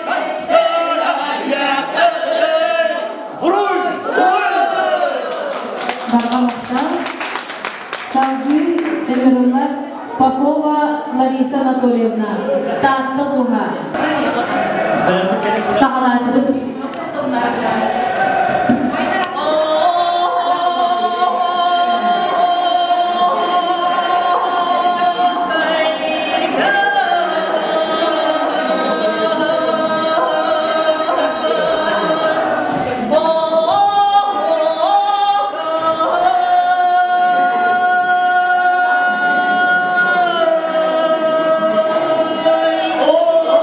Kaydıra yak Vuruy! Barbarossa, Savgui Emirullah, Popova Larisa Anatolievna, Tatlı Buha. Sağlarınız. Oh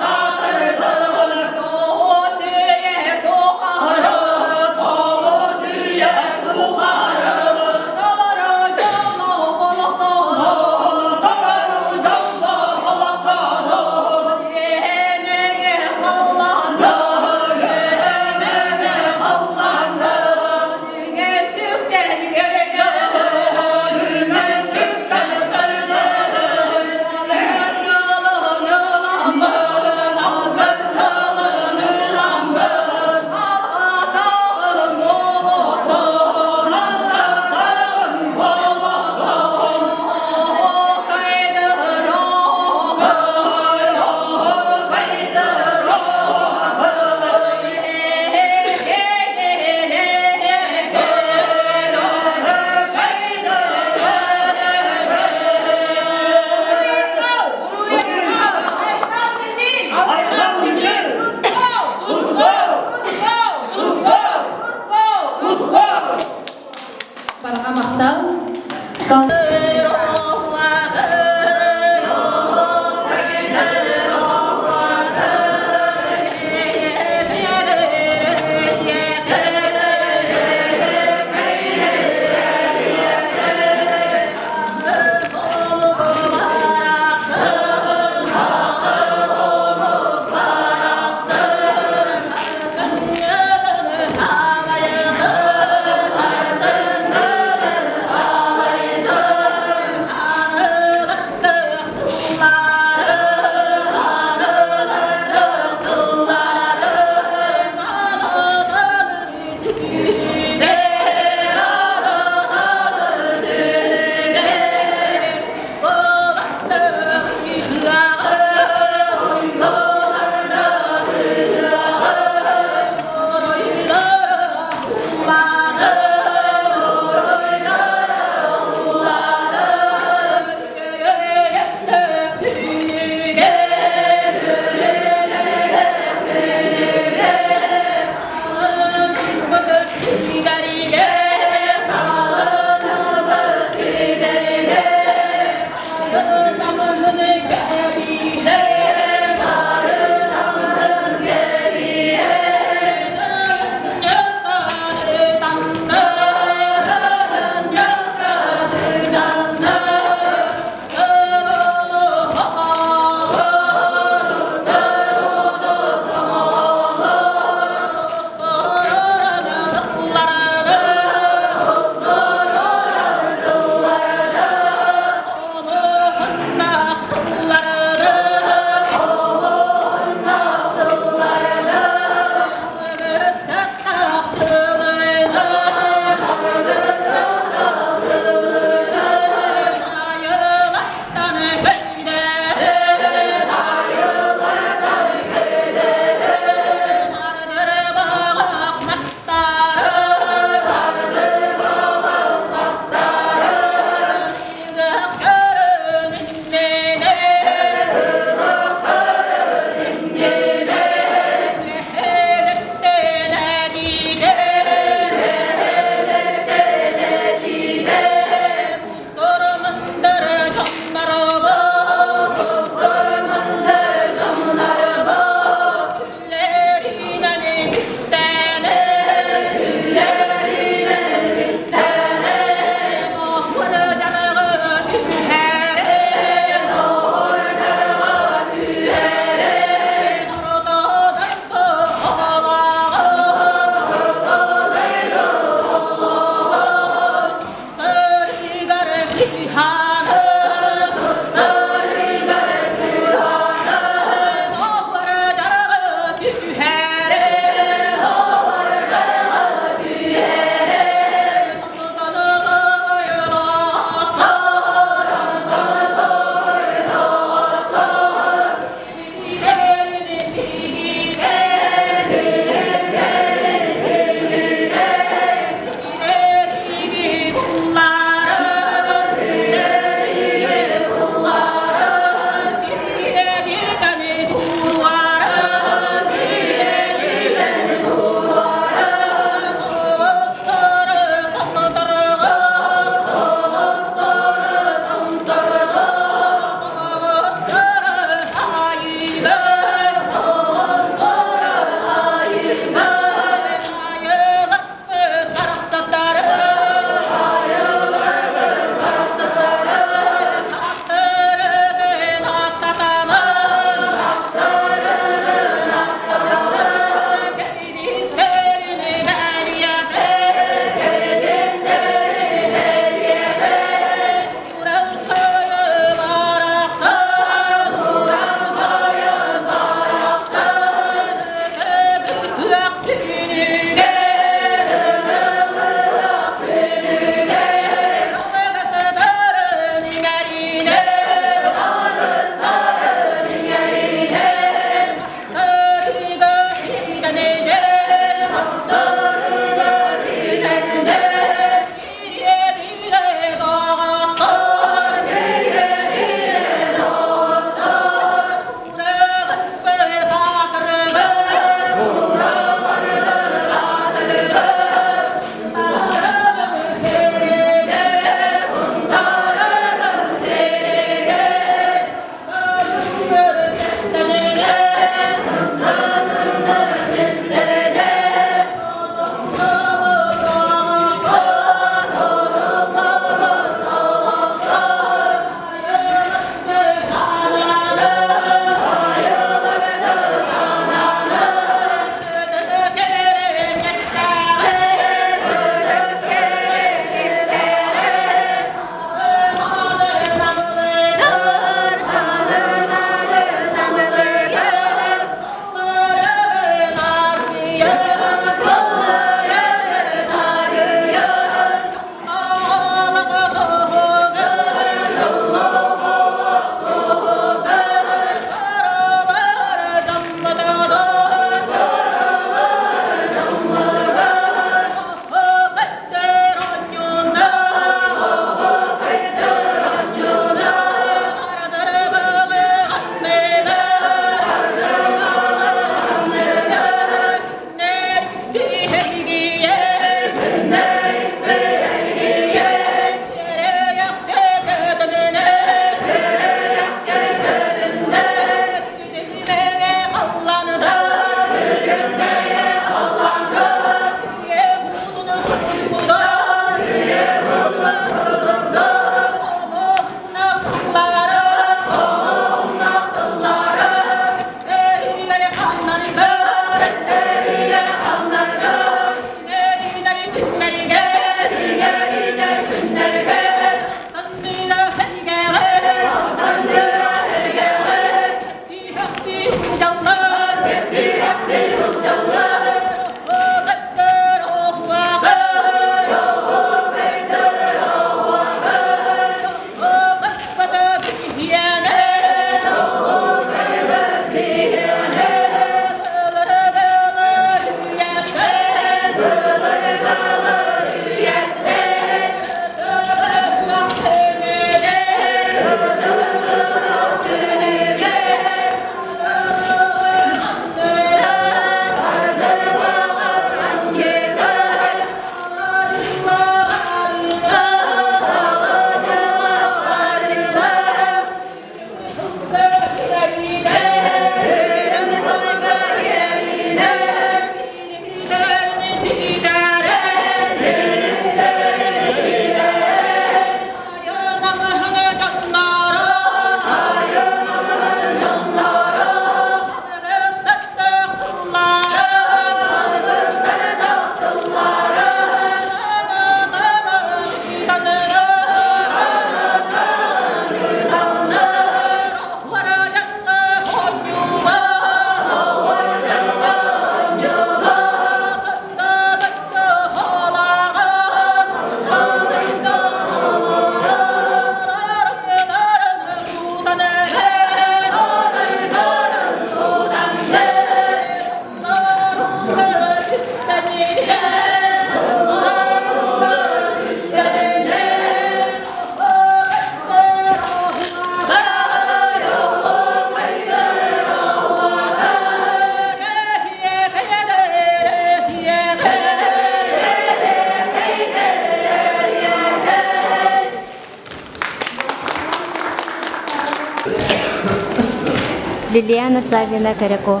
Liliana Savina Karako.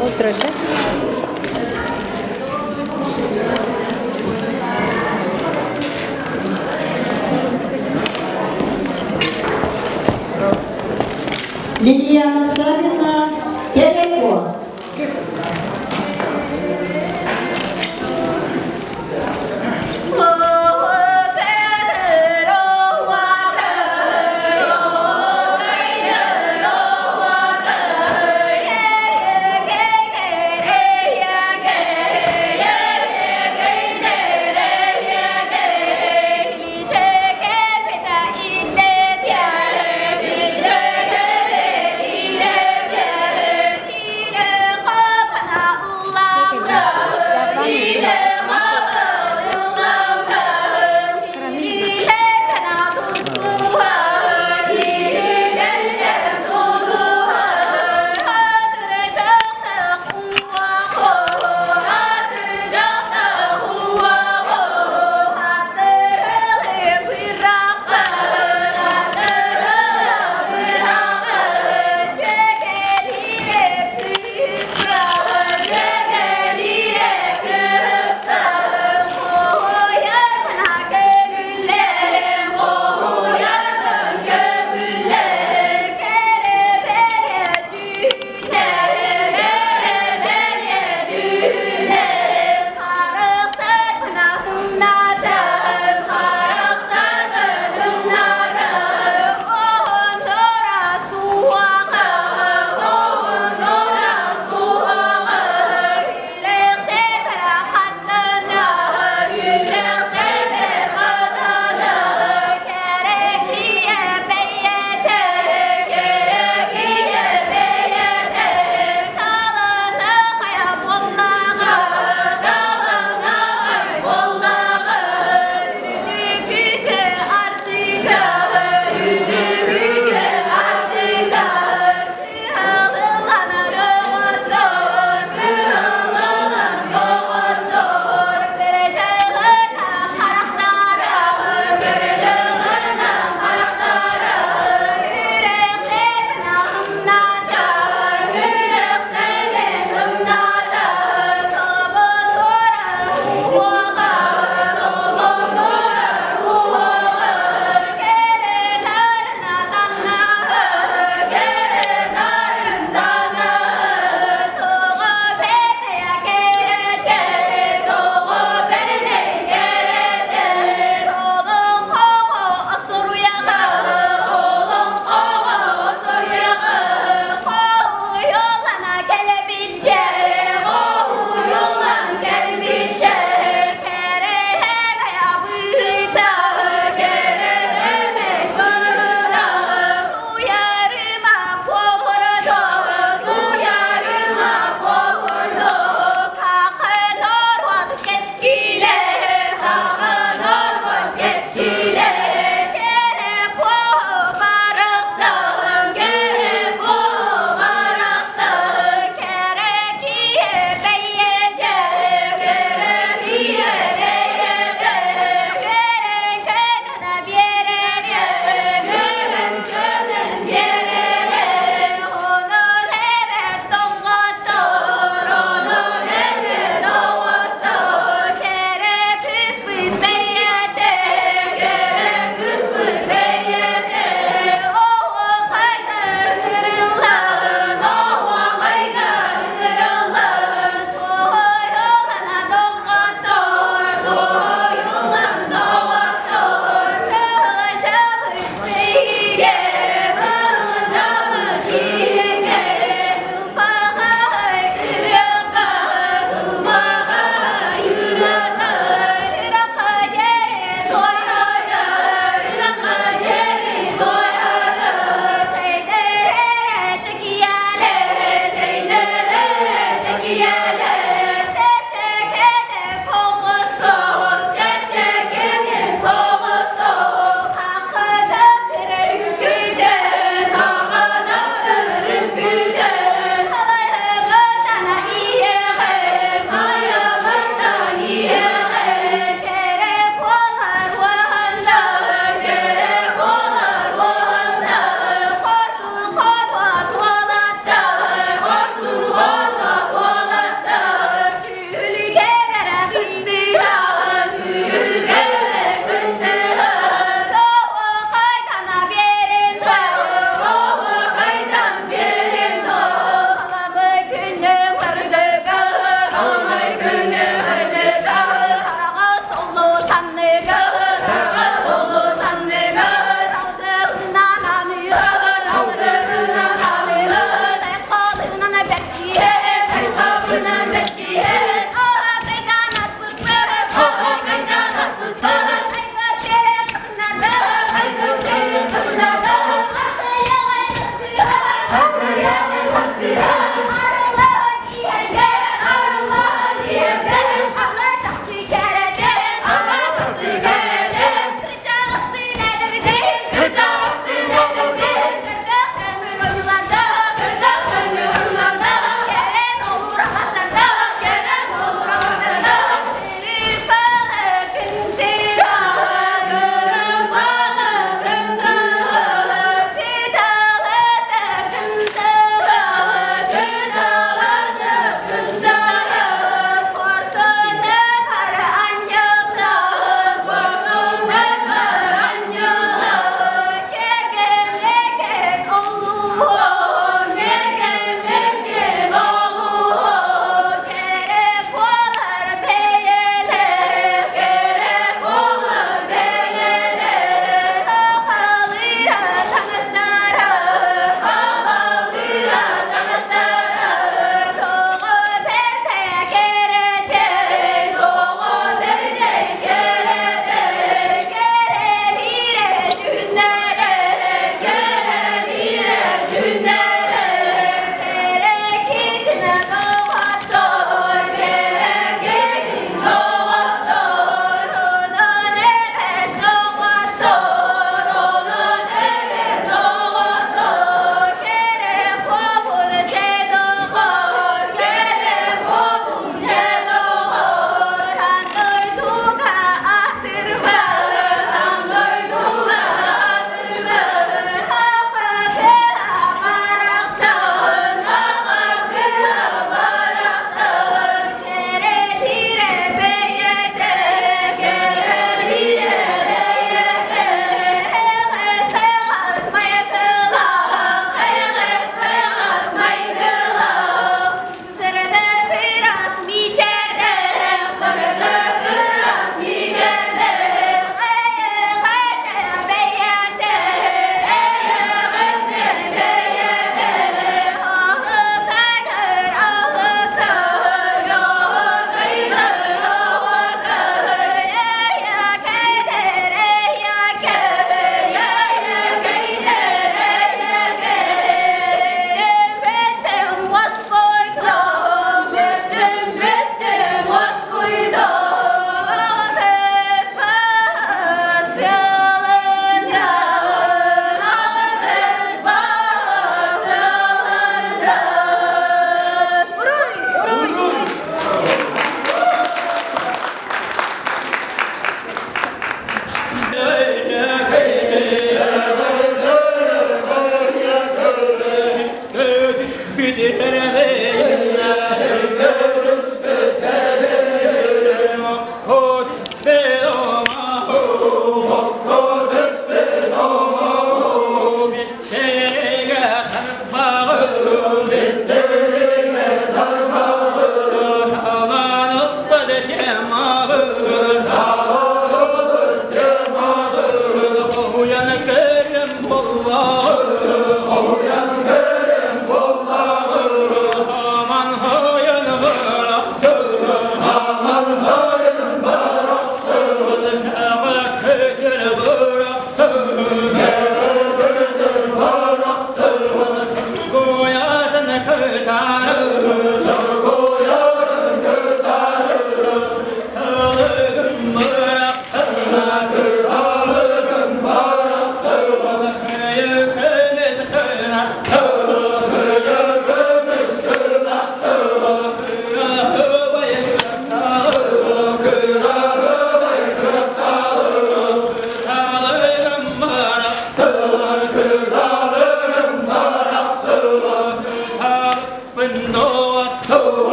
Otro ya. Liliana Savina Karako. Hãy subscribe cho kênh Ghiền Mì Gõ để không bỏ lỡ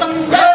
Dağ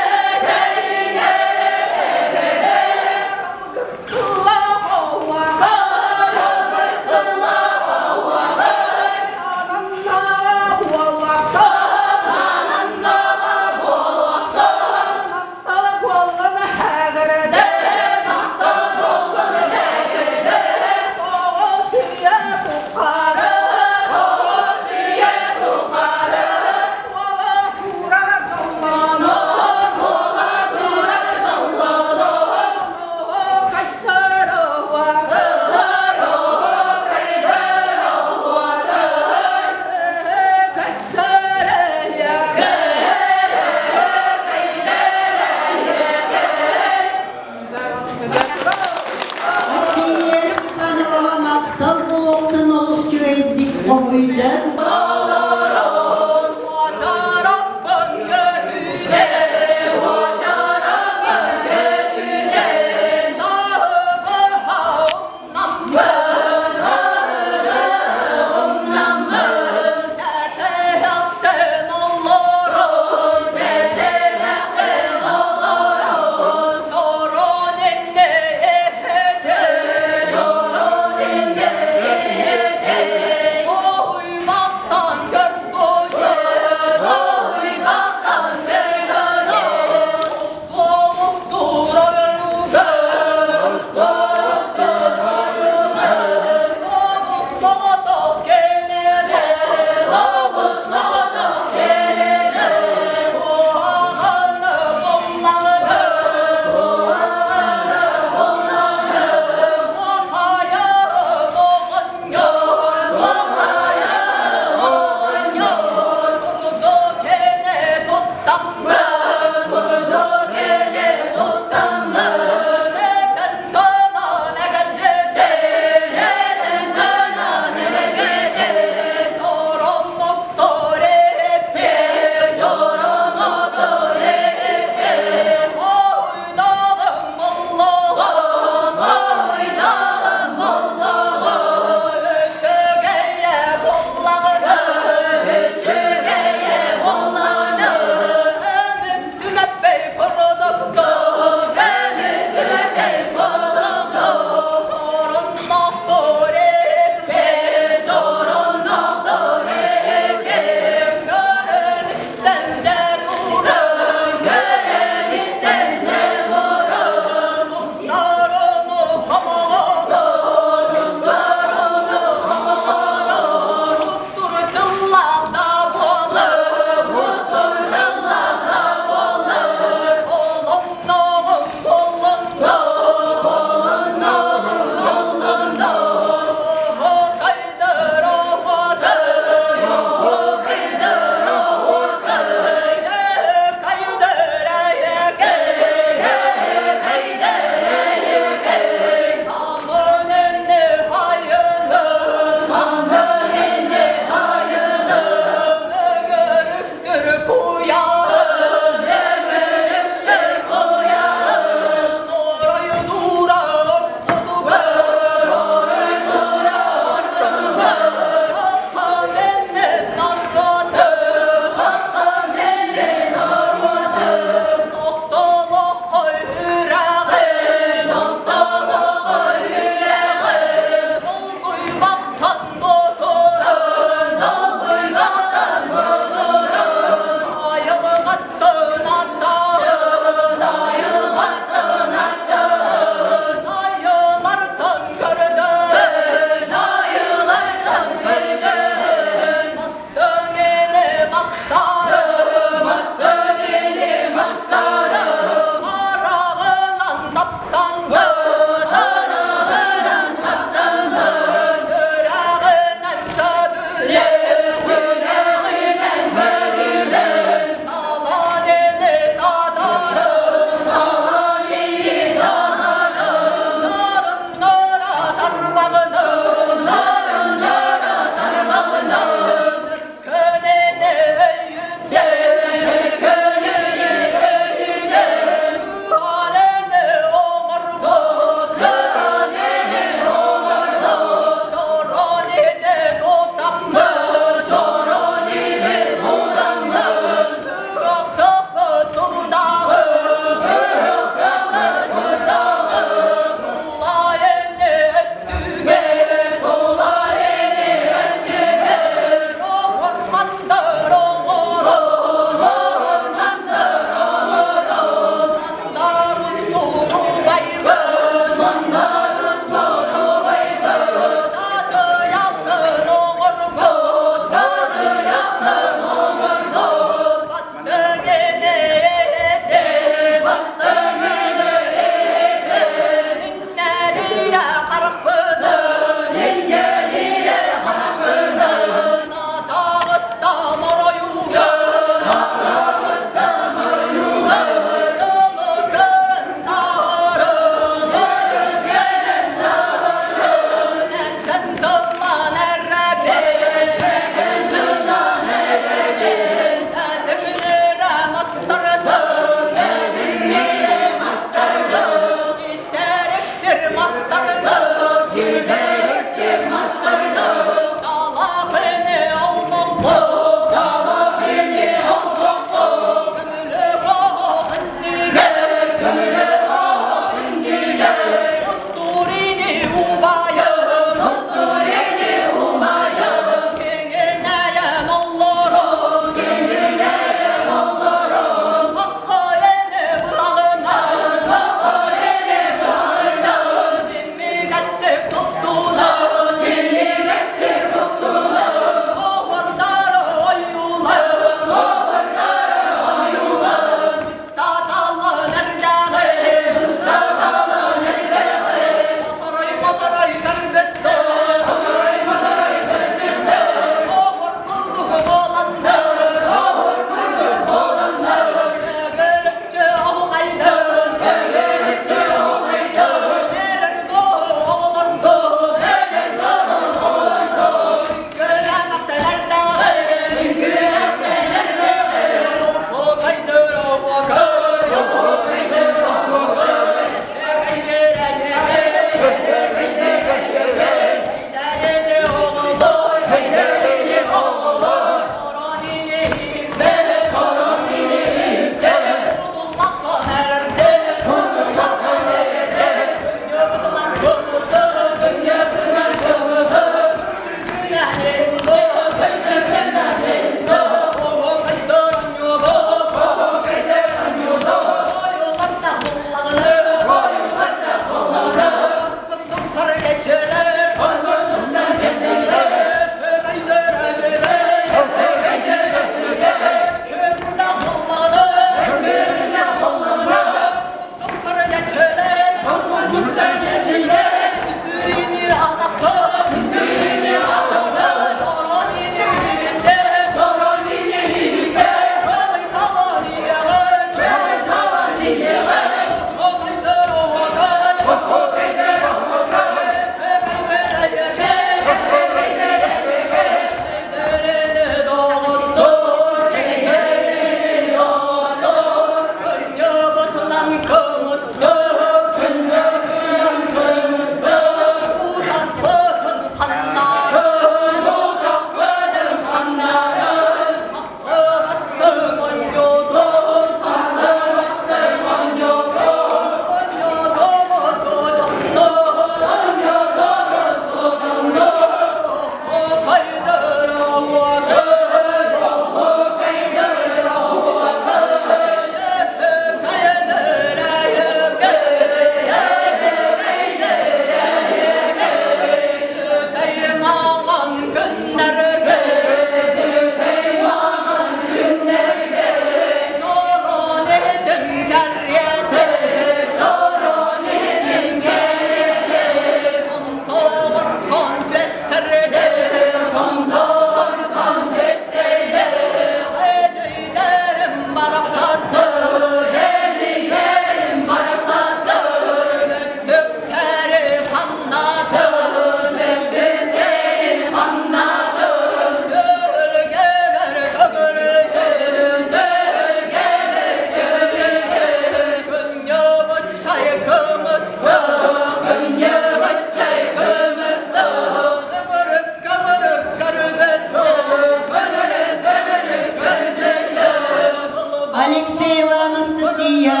Алексеева Анастасия,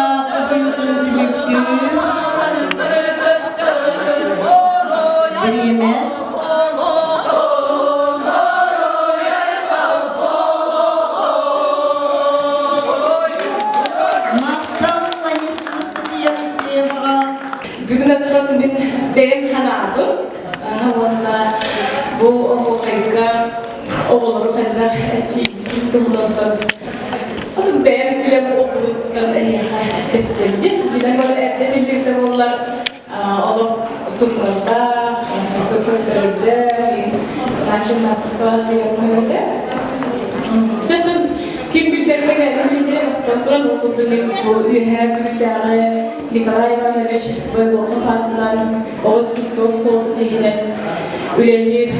Время. Мақтал Анастасия Алексеева. Бүгін аттан мен бәйім ханағым. Бұл оғылға оғылығы қайдар әтчі тұғылықтан. Onun beğen gülen okuluktan esemdi. Giden böyle edilirken onlar olur sufrada, kötülerde, tanışın masterclass yapıyordu. Zaten kim bilmekte geldiğinde masterclass okudum. Bu üyeler birlikte Nikolay Ivanovich böyle okufatlar, Oğuz Kustos koltuğuna giden üyeler,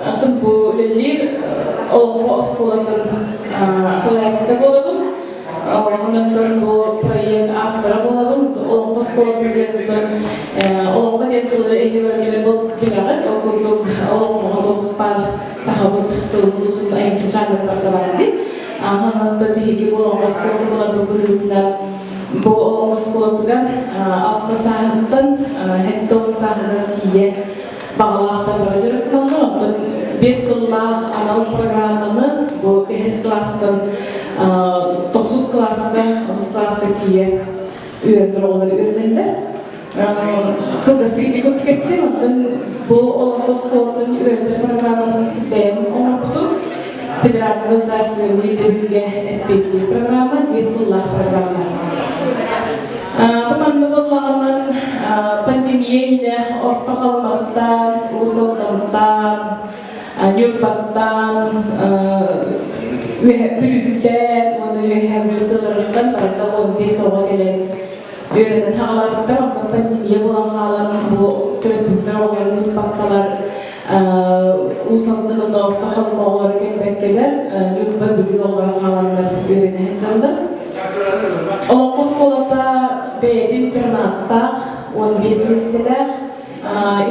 Atın bu üyeler Olumlu oskolatın slayçıda olalım. Ondan bu proyek aftıra olalım. Olumlu oskolatın yerden olumlu yerden eğitimler bilagat okuduk. Olumlu par sahabat turumusun ayın çağrı bakılardı. Ondan bir olumlu oskolatın olalım bugünler. Bu olumlu oskolatın altta sahattan hepton sahatı diye bağlaqta baracak kaldı. 5 yıllık analık programını bu 5 klastan 9 klasta, 10 klasta diye öğrendiler. Kılgastik bir kesim bu olumlu sportun öğrendir programının benim okudu. Federal Gazdasyonu birlikte ettiği programı 5 yıllık programı. Teman-teman Allah'ın pandemiye orta kalmaktan, usuldan, nyurbattan, bürüdden, onu rehabilitalarından farklı olan bir soru gelen öğrenen hağlarında orta pandemiye olan hağların bu türlükler olan nyurbatkalar usuldan orta kalma olarak elbetteler nyurbat bürüdü olarak hağlarlar öğrenen canlı. Olumlu skolada beydi internatta 15 listeler,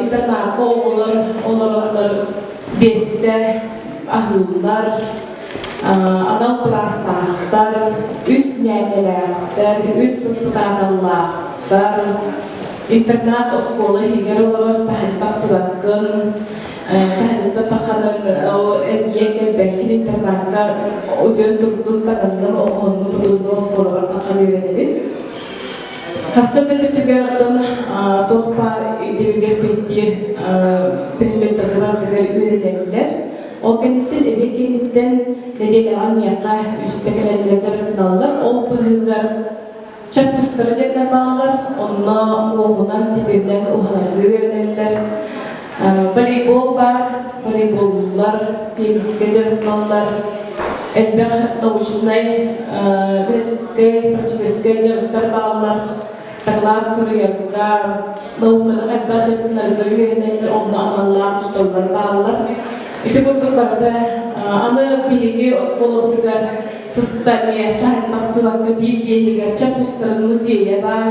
internatta olanlar 5'te ahıllar, anal plastağlar, üst neymeler, üst hospitallar, internat oskola higer olarak bahçıda sıvakın, bahçıda bakanın enyekel belki internatta özel durdum tanımlı oğunlu budurlu oskola var takım öğrenedir. Hastalıkta tütügerden tohpar devirger bittir primetlerden öğrenenler. O kenitten ebekenitten nedeni amiyaka üsttekelenler jarıknalar. O bıhınlar çapusları derler bağlar. Onunla muğunan tibirden uhalarını öğrenenler. Voleybol var, voleybollar, teniske jarıknalar. Elbette nauşnay, pratiske jarıklar bağlar. Taklar Suriyak'ta naukları hatta jarıknalarda öğrenenler. Onunla analar, müştollar bağlar. İşte bu durumda ana bilgi oskola budur sistemiye tahsis vakti bir cihiger çapusların müzeye var.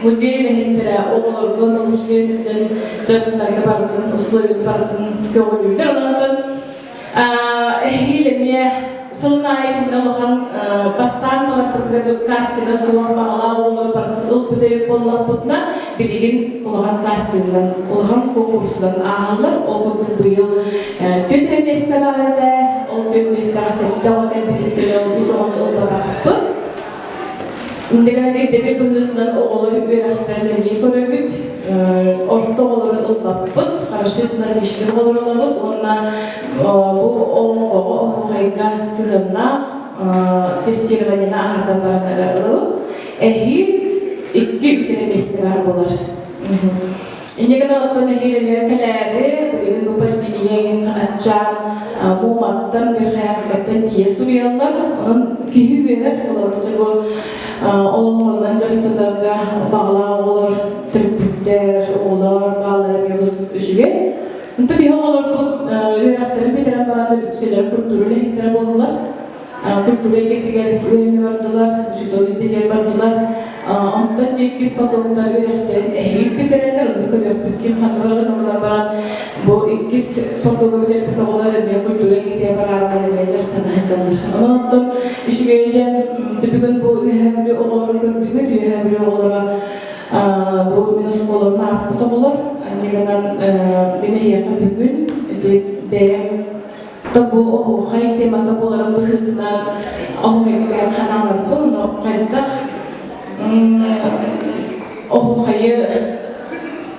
Müzeye vehinlere oğullardan müşterilerden jarıklarda bardın, usloyun bardın köğülüler. Onlardan ehilemiye Sılnayık nalhan bastan talak bıkıdı kastine suvar bağla oğulları bardın ılpıdayı kollak butna bilgin kulağın kastinden, kulağın konkursundan ağırlar. O bu yıl tüm temesine bağlıda, o tüm temesine bağlıda, o tüm temesine bağlıda, İndegene girdebe bıhından oğulları üyereklerlemeyi körübüt. Orta oğulları ılbapıt. Karışısına teşkil olurulabıt. Onunla bu oğul hayga sığınna testirvanina ahardan baranlara ılıbıt. Ehil iki üsene festival bolar. İndegene ottun ehilin kelleri bugün bu partiliyeğin açan muğmattan bir hayasetten diye Suriyallar onun kihi verir olur. Bu olumluğundan jarıtlarda bağlar olur, türkbükler olur, bağlar yapıyoruz düşüge. Tabii olur bu üyerakların bir taraf baranda bütçeler kültürüyle hektarı oldular. Kültürüyle getirir üyerini vardılar, düşüdolu itiler vardılar. Ondan cekiz patoklar üyerakların ehil bir taraflar onu köpüktür. Kim hatırlarlar onlar baran bu ikiz patoku bir patoklar kültürüyle getirir bararlar ve jarıtana hacalır. Ondan işi gelince bugün bu üyehabili oğulları gördüğümüz üyehabili oğullara bu minus olur, nasıl olur. Neden beni yakın bir gün benim da bu oğulhay temata boların bıhıtından oğulhay gibi hem hananlar bunu kayıttak oğulhayı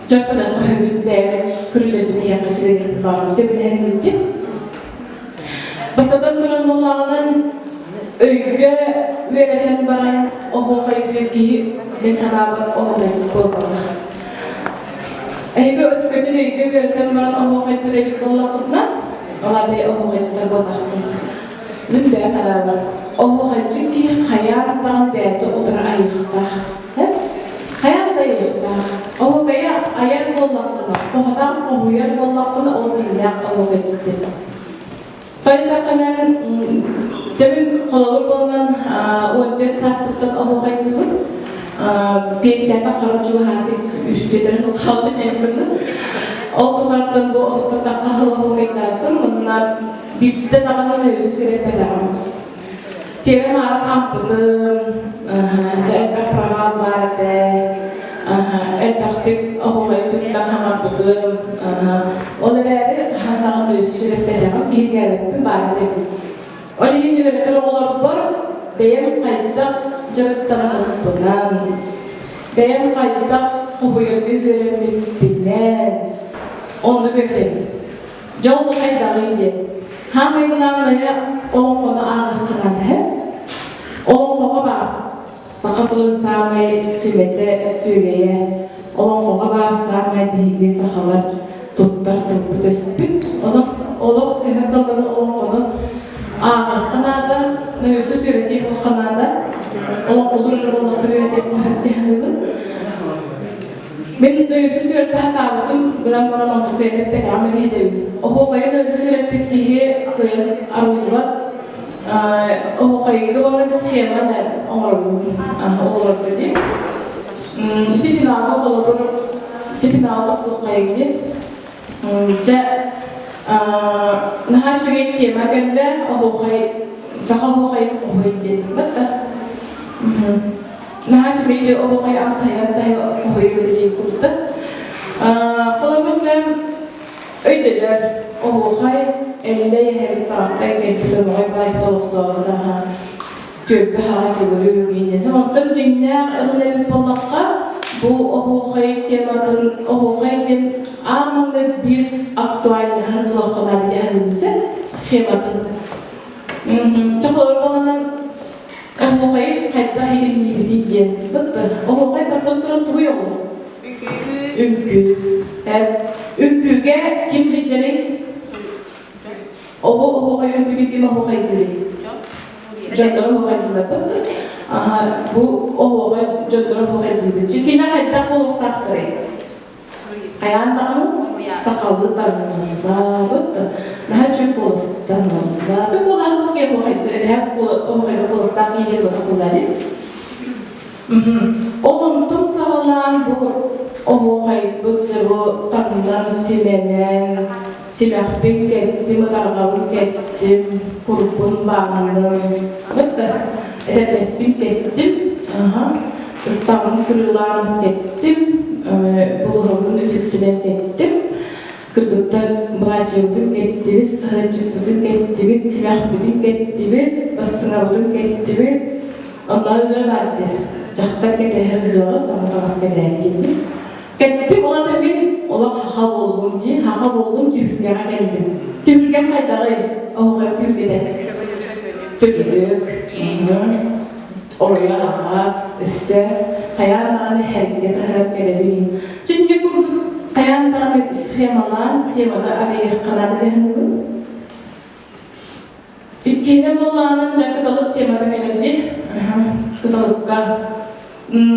jarpadan koyabilir benim kırılırını yakın süredir var. Sebine henüldü. Basadan duran bollağının öykü vereden baran oğulhayı ki ben hanabın oğulhaycı bolbalar. Ege özgötün öykü vereden baran oğulhayı direkt bollağından olarda oğulhaycılar bolağın. Min ben hanabın oğulhaycı ki hayattan beri otura ayıqta. Hayatta ayıqta. Oğulhayı ayar bollağına, kohadan oğuyar bollağına o cillak oğulhaycıdır. Kayıtlarından Jamin kolabor bolan untuk saspurtan oğulhay dulu pensiyata kalıcı hati üstüden kaldı diyebilirim. O kızartan bu ortada kahıl oğulhaylardır. Bunlar birlikte dağının yüzü sürekli devam. Tiada marah kampıdım, elbette pragal vardı, elbette oğulhay tuttan kampıdım. Onları handağında yüzü sürekli devam. Bir gelip vardı. Oleh ürettir oğullar var, benim kayıtta cırıktan okunan, benim kayıtta koyuyordu üretmek bilen, onu verdim. Yolu kaydağıydı. Hamillanmaya onun konu ağırlıklandı. Onun konu var. Sakatılın sağmayı sümete söyleye, onun konu var sağmayı bilgi sahalar tuttar tuttu döspün. Onu oluq tühekkalını onun konu ağırlıklandı. Nöysü söylediği kıskanada, onun kulur rıbıllıkı verdiği muhaddihliği. Ben nöysü söylediği hatabıdım, gülen bana mantıklı edip pek ameli edeyim. O kayı nöysü söylediği kıyın arıldılar. O kayı kıvalı schema der, olur dedi. İti finalda olabilir, iki finalda okuduk kayı. Nah sering tema kalla oğulhay sakal oğulhay oğulhay batta. Nah sering oğulhay antay oğulhay bedeli kurta. Kalabıcam öydüler oğulhay elle hem saatte gelip oğulhay toluklarda tüp hareket oluyor giydi. Tamamdır dinler elinde bir pollakka bu oğulhay temanın oğulhay'ın anlamlı bir aktüelliğini kullanılan cehennemize schematın. Çakılır olanın oğulhay'ı hatta hidimli bir diye. Bitti. Oğulhay basılan turan tuğuyor mu? Ünkü. Ünküge kim hiccelik? Oğulhay ünkü kim oğulhay dedi? Canları oğulhay dedi. Bu oğulhay canları oğulhay dedi. Çünkü ne kadar koluk taktırı. Ayağından sakallı tanımlar, daha çok tanımlar. Tüm bunlar ki bu hep bu stafiye kullanıyor. Onun tüm sağlanan bu o hayatı bu tanımlar silenen, silahpin kettim, targavun kettim, kurpun bağlandım. Betul. Edepespin kettim, İstanbul kırılan kettim. Buluğumun ötüktüden ettim. Kırgıtlar bırakçılık ettimiz, hırçılık ettimiz, silah büdük ettimiz, bastına büdük ettimiz. Onları verdi. жақтар кетер хыгы саматагас кетер gibi. Kettim ona da bir ola haha oldum diye haha oldum tühürgene geldim. Tühürgen kaydağı oğul tühürgede. Tühürgük. Oraya ağız, üstü, hayallarını herkese taraf gelebileyim. Şimdi burada hayallarını schemalar, temalar araya kanar cehennem. İlkine bollağının kıtalık temada geldi. Kıtalıkka.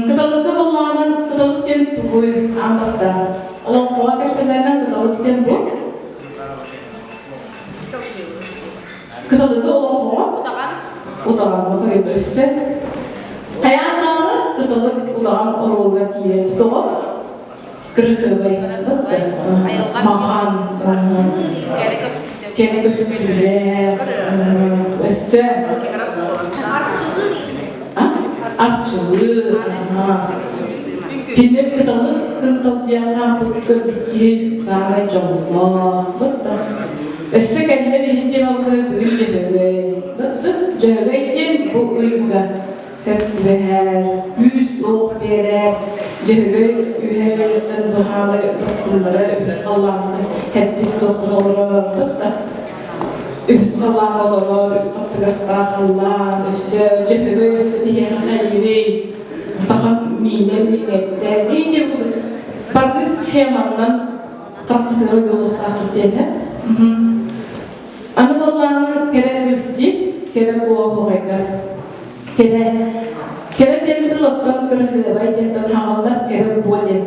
Kıtalıkka bollağının kıtalık tem tuğuy anlastar. Olan koğa tepsilerden kıtalık tem bu. Kıtalıkka olan koğa. Udağın bakıyor üstü. Hayatlarını kıtalık udağın orolga kiye tutuğu. Kırıkı ve mahan. Kene gösteriler, üstü, artçılığı, pinip kıtalık, kıntalcıya kamput köpükü, zahmet canlı, üstü kendine bir hince aldığı büyük cehöge için bu ırga, hep düher, yüz soğuk berer, cehöge üherlikten duhalı ıskınları, üst Allah'ını hep dis doktor olur, üst Allah olur, üst doktor ıstağfurullah, üst cehöge üstü diye hayri, sakat minler millette, neydi bu? Barış hemandan taktikleri yolu takipteydi. Anı Allah'ın kere üstü, kere kuva hoğayda, kere temizli loktan kırıklı, baydendan hağallar kere kuva jen.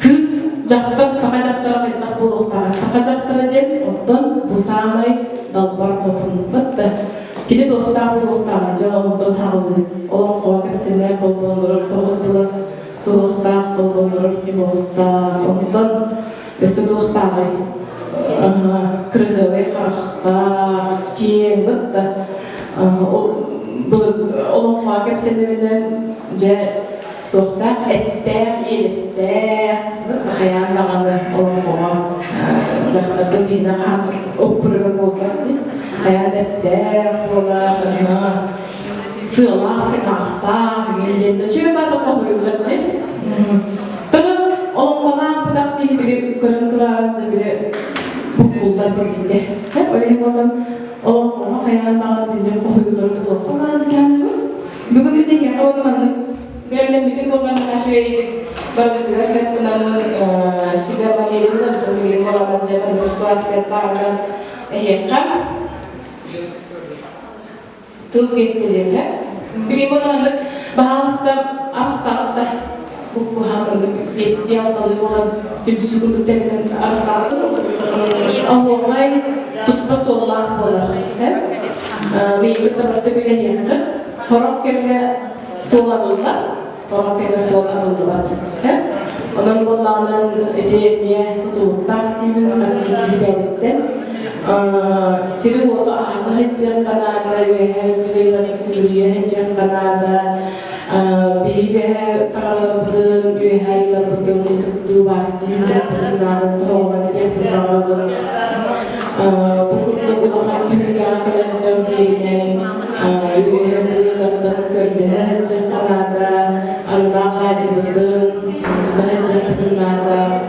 Kız jaktar, saka jaktara kaytak buluqtağı, saka jaktara jen, ottan busamay dalbar kotun. Batta, kide doktar buluqtağı, jağımdan hağalı, olan kuva tepsiler dolbondurur, toğuz bulas, suluqtağ dolbondurur, simuqtağ, ondan üstü doktağı, kırığı ve karıqtağ, kiyen, batta, olan kuva tepsilerinden doktor etler, iyiler, hayallarını olmalı. Zaten bir daha okurlar olmadı. Hayal etler, olar, sığlar, sınaklar, geldiğinde şöyle bazı kahvelerce. Tabii olmalı, bir daha bir görüntülerce bile bukullar gibi. Hep öyle olan olmalı hayallarını dinle kahvelerce olmalı kendini. Bugün bir de yapamadık. Biarlah bikin bukan hasil bergerak namun sudah bagaimana untuk melakukan jalan sekolah separan kan tu betul bagaimana bahasa arsal buku hamil istiaw taluan dimsukut dengan arsal awalnya tusbah solar polar kan mengikut tersebut kan horok kerja solarlar Orada solarlar var. Onun bollağının etiyetmeye tutulup partinin kasıtlı giderlikten siri orada ahanda heccan kanada ve her bireyler sürüye heccan kanada bir paralar ve haylar budun tuttuğu bastı heccan kanada doğulan heccan kanada bu kurda ulakan tüygen kalan jamhirinen her bireylerden gördü heccan kanada Allah hacibudun heccan kanada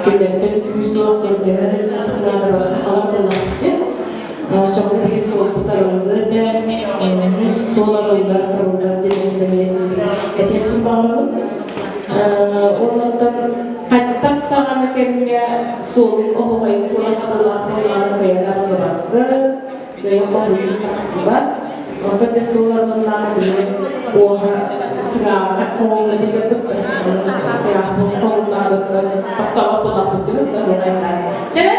Kemudian kusuk yang ada rasa kalah berlatih, coba kusuk putar ular dan solar ular serular jadi itu bangun. Orang kata tangan kemnya solar kayak solar kalah kalah kayak ada berapa kayak baru tersebut. Orang solar lengan wah sekarang kau nanti dapat sekarang kau nanti dapat tahu apa betul dan lain-lain. Jadi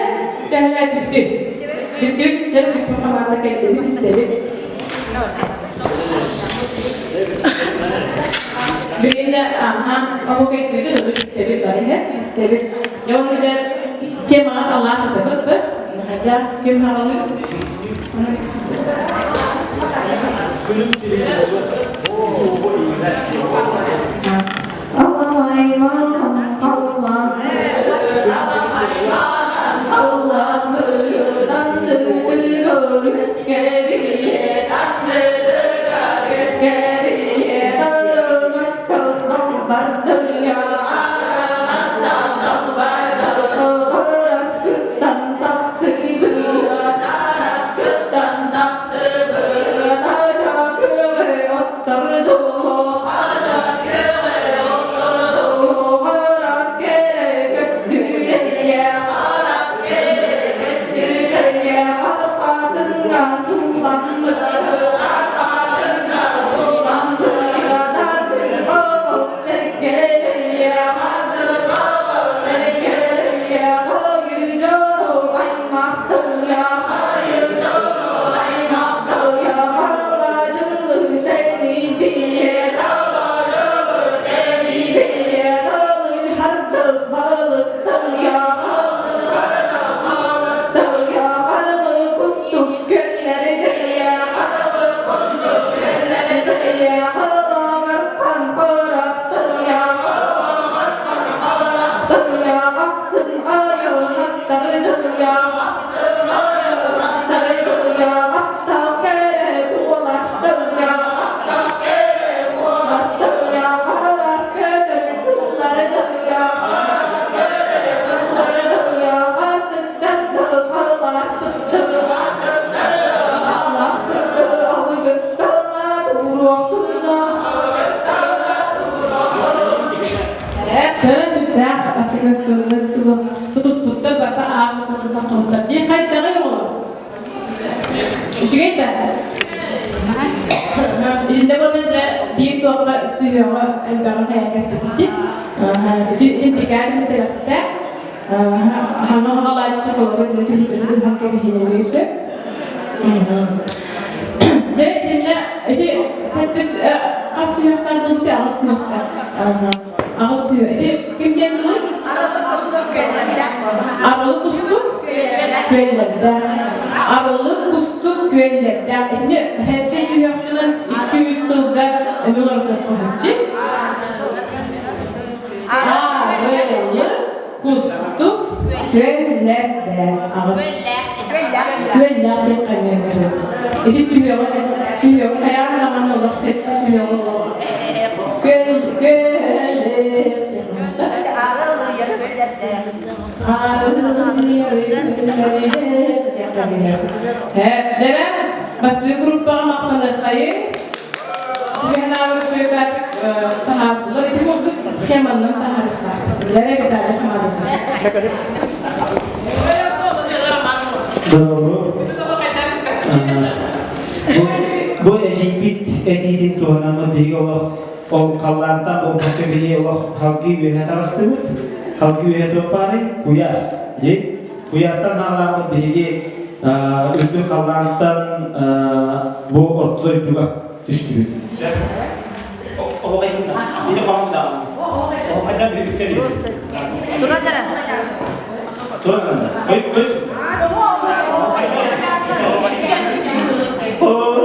dah lihat betul jadi pertama kali itu disebut. Bila aku kayak gitu disebut tadi disebut. Yang kita kemana Allah sebut tu, aja kemana. Aralık kustuk göller. Şimdi hepsi suyakçıdan 200 yılda ömürlerde koydu. Aralık kustuk göllerde. Göller tek kaynıyor. Ini suyok hayallerini olur, sette suyok olur. Jadi, pasti grup pengamat saya. Jadi, nama saya tahap. Lalu itu mungkin skema tahap. Jadi kita ada sama. Bu ejibit edidin tuhanama diye o kallantan o bakıbiye Allah halki üyenet arastıdır. Halki üyenet opari kuyar. Kuyartan halama diye üstü kallantan bu ortada juga düştü. O kayın ini kamu da. O ada bir kere. Turun. Turun. Koy. Oh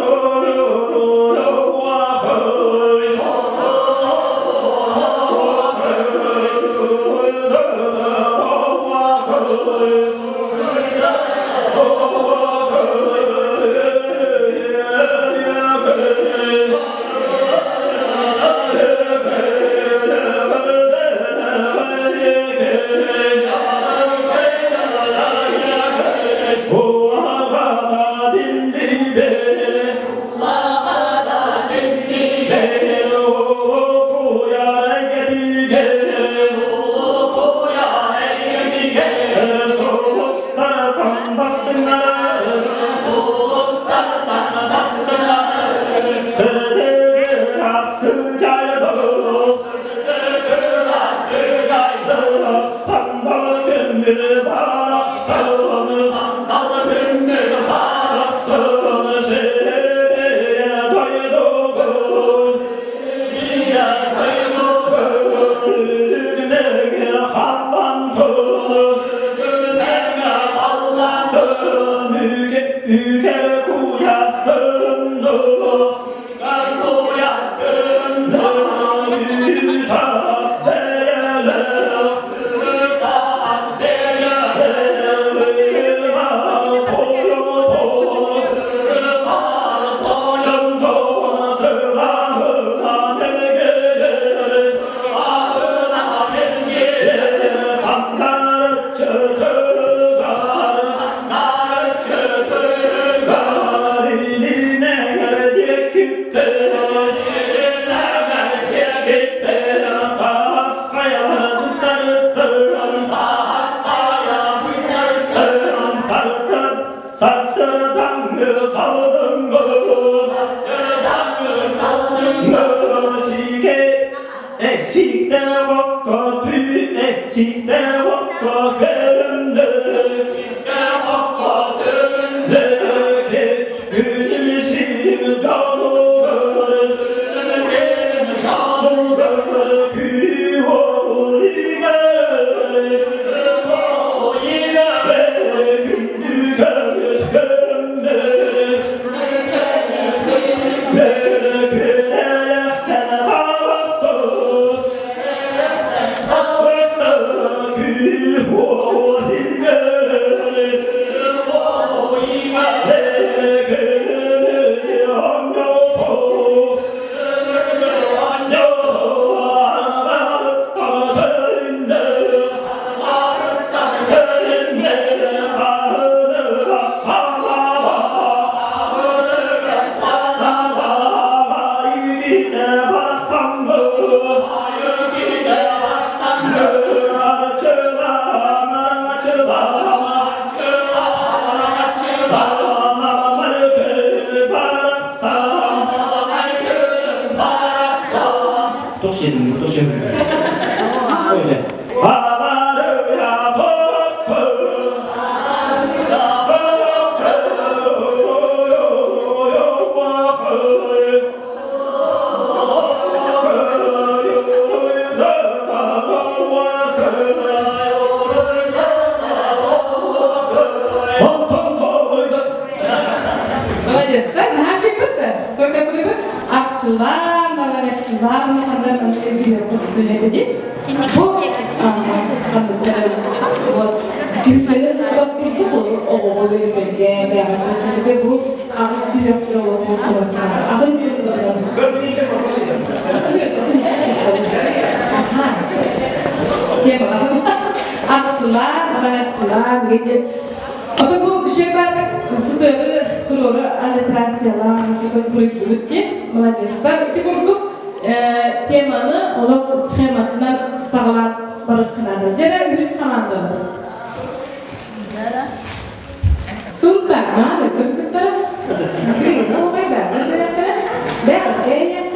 Temanı onun schematından sağlar barıkınadı. Jere virüs kamandadır. Sultan, ne kırkıtlara? Ne olacak? Ben yaptım.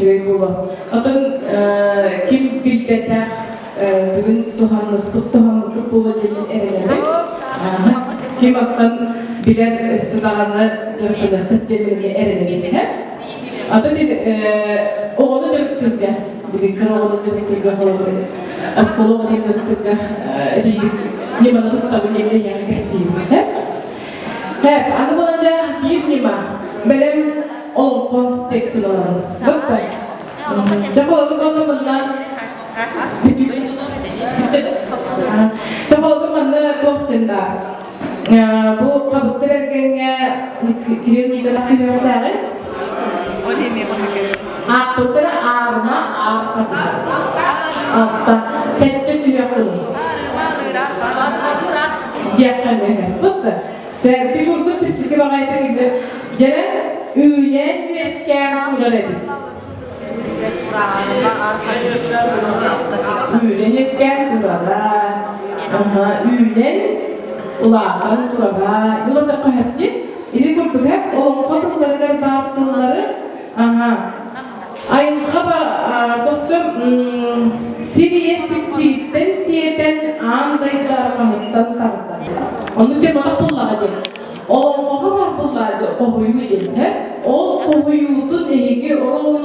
süre bulu. Atın kim bilbete bugün tuhanlık bulu gelin ereleri. Kim atın bilen sırağını cırtını demeni ereleri hep. Atın oğlu cırtırga, bir kır oğlu cırtırga oğlu. Askolu oğlu cırtırga, yemana tuttağı yerine yakırsıyım hep. Hep, anı bulunca bir nima. Benim olumlu teksin olalım. Bakın. Çakolabı konumunda çakolabı bana kohçunda. Bu kabukta vergenge kirin nidana sürüyorlar. Akutlara ağrına ağrıkatı. Altta sette sürüyorlar. Diyakalmaya. Bakın. Serti kurdu Türkçe bakaydı gibi. Ceren üylen esker kurar edin. Üylen esker kurara. Üylen ulağdan kurara. Yolda koyaptı. İri kurduk hep. Onun kodukları bağırtıları. Ayın haber doktor Siriye siksiyitten siyeten andayılar kahıttan tarıklar. Onun için bana bulladı. Olan kohu var bulladı. Kohuyu edin hep. O kohuyudu nehigi. Onun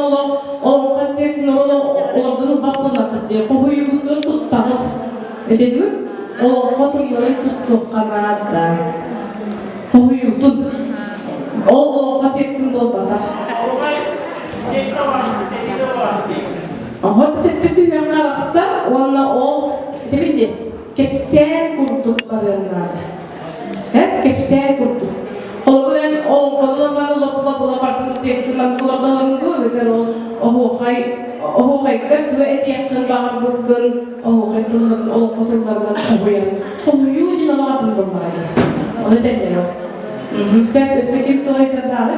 olan kattesin oladığını bakbulladı diye. Kohuyudu tuttamız. Ödedi mi? Olan kodukları tuttuk kanada. Kohuyudu. O kattesin dolmadı. Ahot sette süyen karaqsa, onunla ol, debindi, kepser kurduklarından. Hep kepser kurduk. Ola bilen ol, kodulaman ula partını teksinman kulabdalan bu, öder ol, ohu haykar, tüve eti yakın bağır bıkkın, ohu haytılın, ol kodullardan kohuyan. Kohuyu din alagatın bulmaydı. Onu denler o. Sen kim tuğaytır dağı?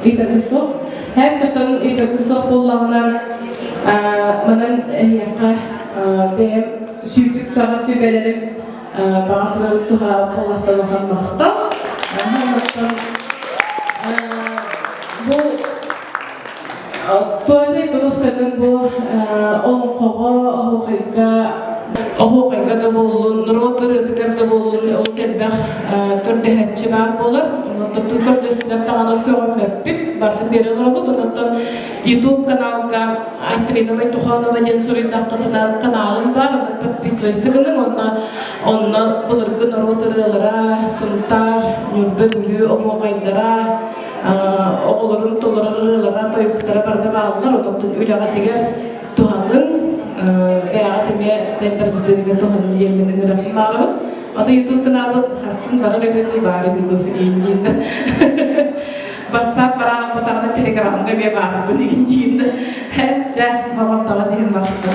İnternesto. Her çatın internesto kullanılan manın yakı benim sütük sağa sübelerim bağırtırı tuha Allah'tan okanmakta. Bu tuvalet durursanın bu onun koğa ohu kayka da bolun, nurotları tıkar da bolun, o selbek kördehetçi var bolur. Tıptı kördesiler tağanat köğüm öppük, bartın beri olurabut. Ondan YouTube kanalga Aytrinamay Tuhanova den Surin Daqatınan kanalım var. Ondan patpislayısıgının, onna bulurgu nurotlarılara, suntar, nürbe bülü, ohu kaydara, oğulların tolarılara, toyuktara barda bağlılar. Ondan ülağa teger Tuhan'ın Beğatime Center Bütünü'nde Tuhan'ın yemeğinin rahim bağlı. Ata YouTube kanalı hasın bana revidu bari YouTube incinde. WhatsApp para patana Telegram'da bir bari bunu incinde. Hepçe babam da diyen vakti.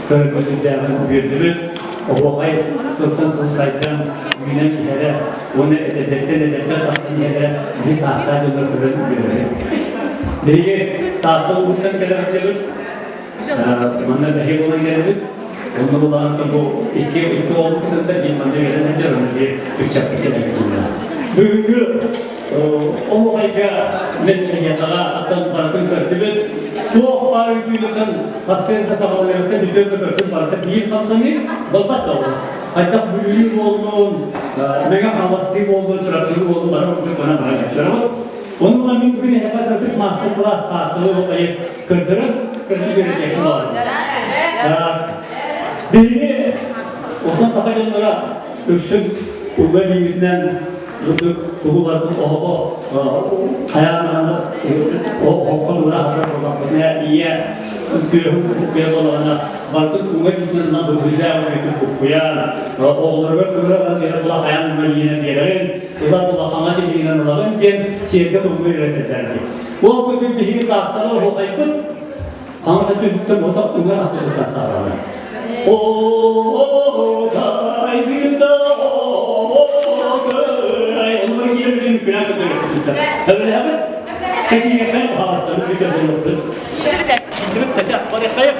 Körgözü devam gördüğü o vakay sultan saydan günem ihere onu edebekten tasın ihere biz asla dönür Begi tahta uruttan kelepçeler, mana dahi olan kelepçeler, onu kullanırken bu iki olduklarında bir mana gelen acar onu bir uçak kelepçeler. Bugün o hayka metne yatağa atan parkın tertibi, bu parkıyla hasen kasabalarında bir türlü tertip parkta bir kapsamı balpat oldu. Hatta büyülü olduğun, mega havastif olduğun, çırapçılık olduğun bana bana yaptılar ama onunla mümkün hepat artık mahsul klas tahtlı olayı kırdırıp görecek var. Biri olsa sapayonlara öksün ubeliğinden tutup tuğu vardı o hayatlarını o okullara haber olmakla iyi köy olana vardı ubeliğinden bu güzel bir kuyan oğulları kıvıran bir bula hayal ubeliğine gelerin kızlar bula haması bilinen olanın gen siyerde bu üretirlerdi. Bu okul bir hini tahtalar o aykut ama tabii bütün o da umar akıllıktan sağlanır. O kaygıda onları girebildiğim günah kadar öyle hemen peki efendim havasını bir de bulundu. Şimdi tekrar bana kayıp.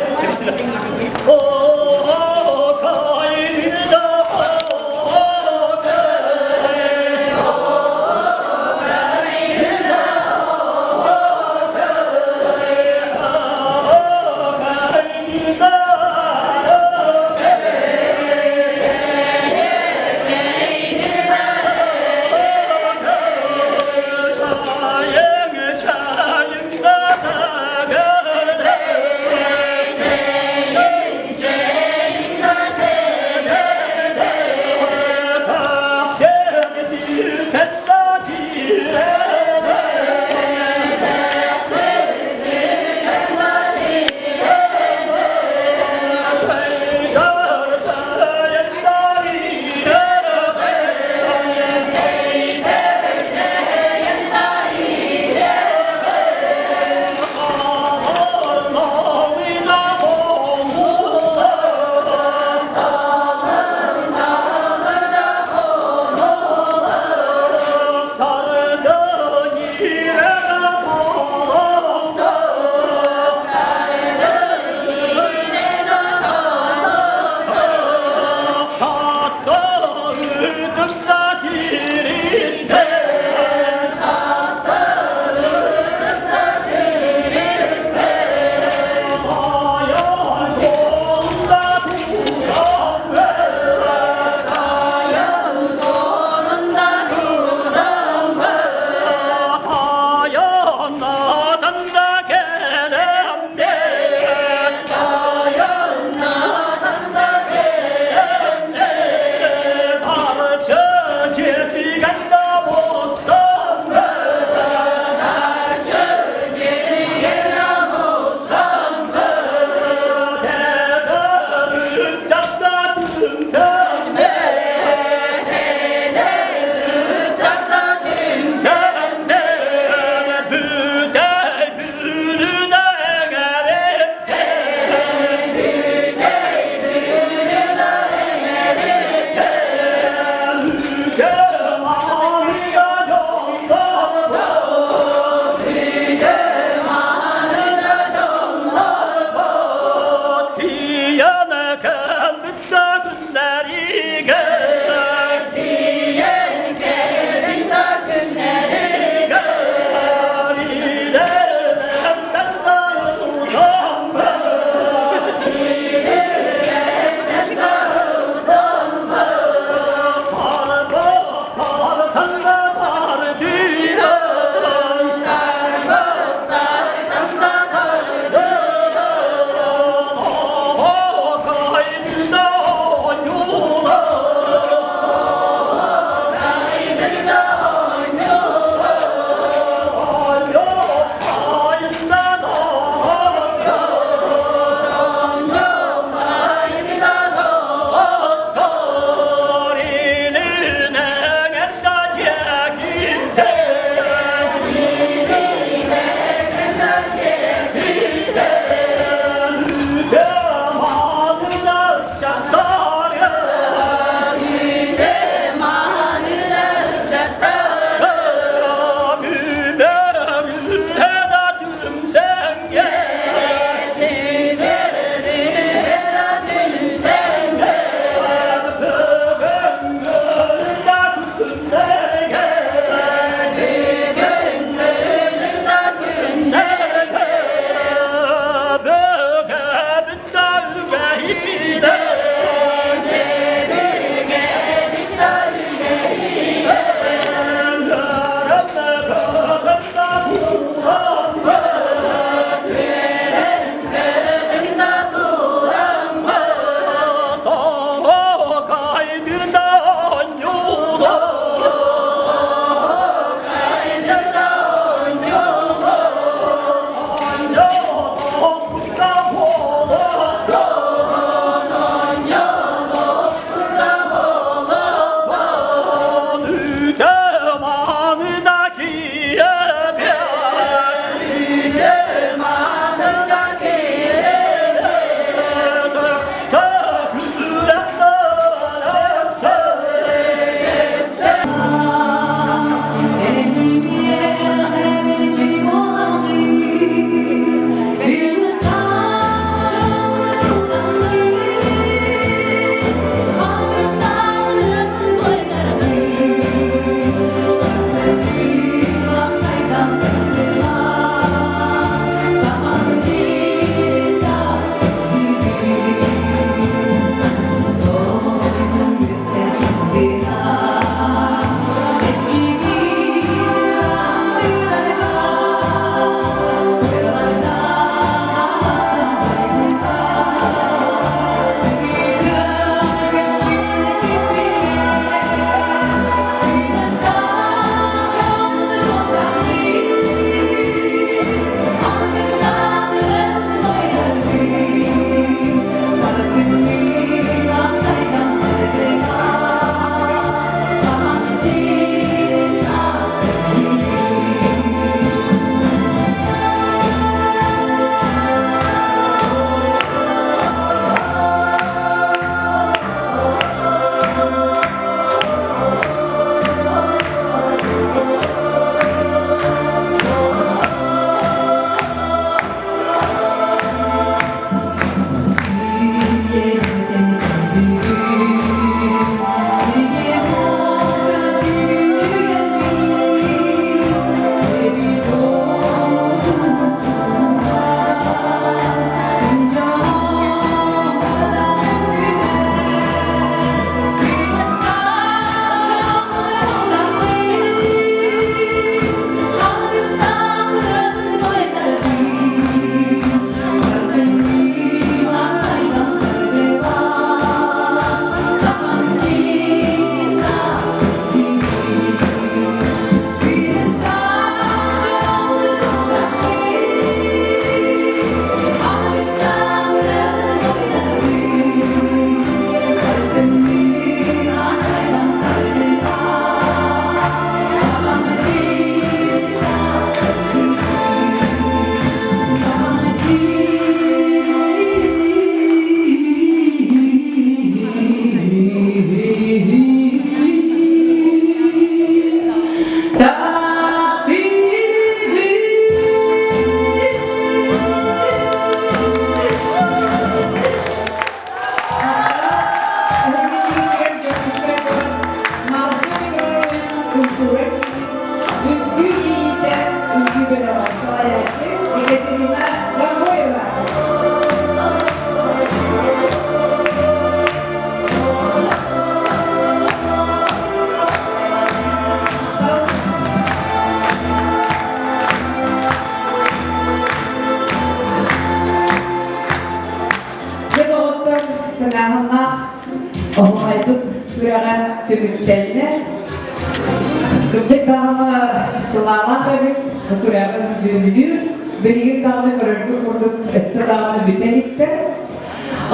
Sılağlar evet, bu kurağız düğünlüğü. Bilgin dağını körüldü kurduk, ısı dağını bütelikte.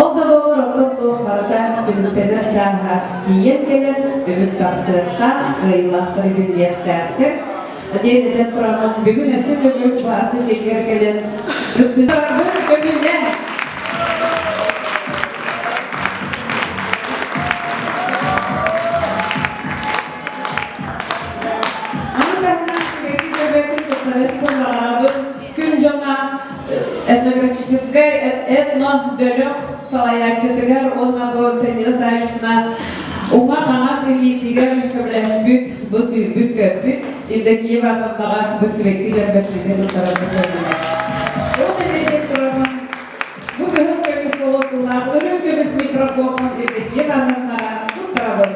O da babur otup doğularda bizimteler çağa giyen gelen, ümit taksırda, reylahtları gündiyeklerdir. Diyeden turamam, bugün esi dönüp bağıtı teker gelen, rıptılardır önüne. Этнографическая, этно-дөлөк салаячытыгар, онна бұл тәнері сайышына оңа қаңа сөйлейтігер үлкібләсбүт, бұл сүйбүт көпбүт, елдеки ватандаға бұл sürekli järбәтлеген ұтарады көрінді. Ол әдетет тұрамын, бұл бүгін көміс олытылар, өлі көміс микрофон елдеки ватандаға ұтарады.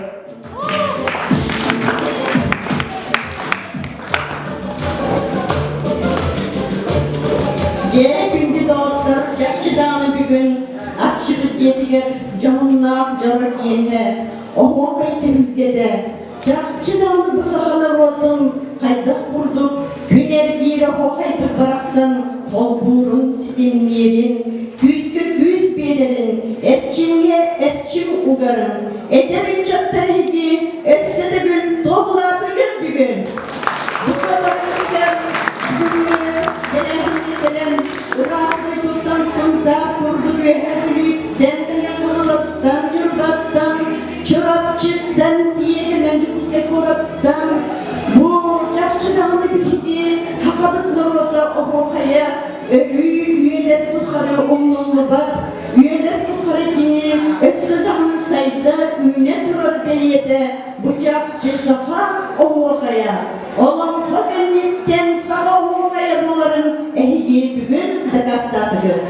Gündü doğutlar, çarşı dağını bir gün açılıp yediler, canlar canır yerine, o kaydı ülkede. Çarşı dağını bu sahana oldum, kayda kurduk, güner giyre o kaydı bıraksın, kol burun sitimlerin, güzgü güz biririn, efçinye efçin ugarın, ederin çattır hedi, etse de gül doğuladı gül bir gün. Bu kadar güzel, gelen Irak'ı tuttan sonda kurdu bir hevli, zendine kurulastan, yurgattan, çorapçıktan, diyelim cüzge kurattan. Bu çarşıdan bilgi, hakadıklı oda o kaya, üyeler tuharı umnulu var, üyeler tuharı dini, essedan sayda, üne turar beliyede, bıçakçı safa o kaya. Olan fazenlikten sabah o kaya boların, ehli bugün de gastatıgır.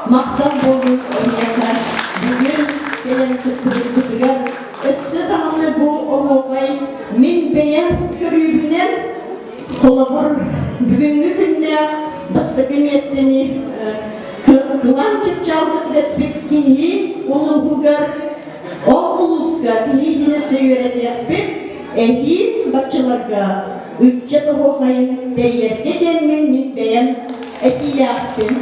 Maktan bolur oynayakar, bugün gelen tutuyor, essedanı bu o kaya, min beyan körübünen, kolabor bugünkü günde bastıkı mesleğini kılancık çaldık respektihi ulu hugar o uluska hidine seyrediyak bir ehi bakçılarga üççe tohokayın deriyette denmin min beyan etiyak bin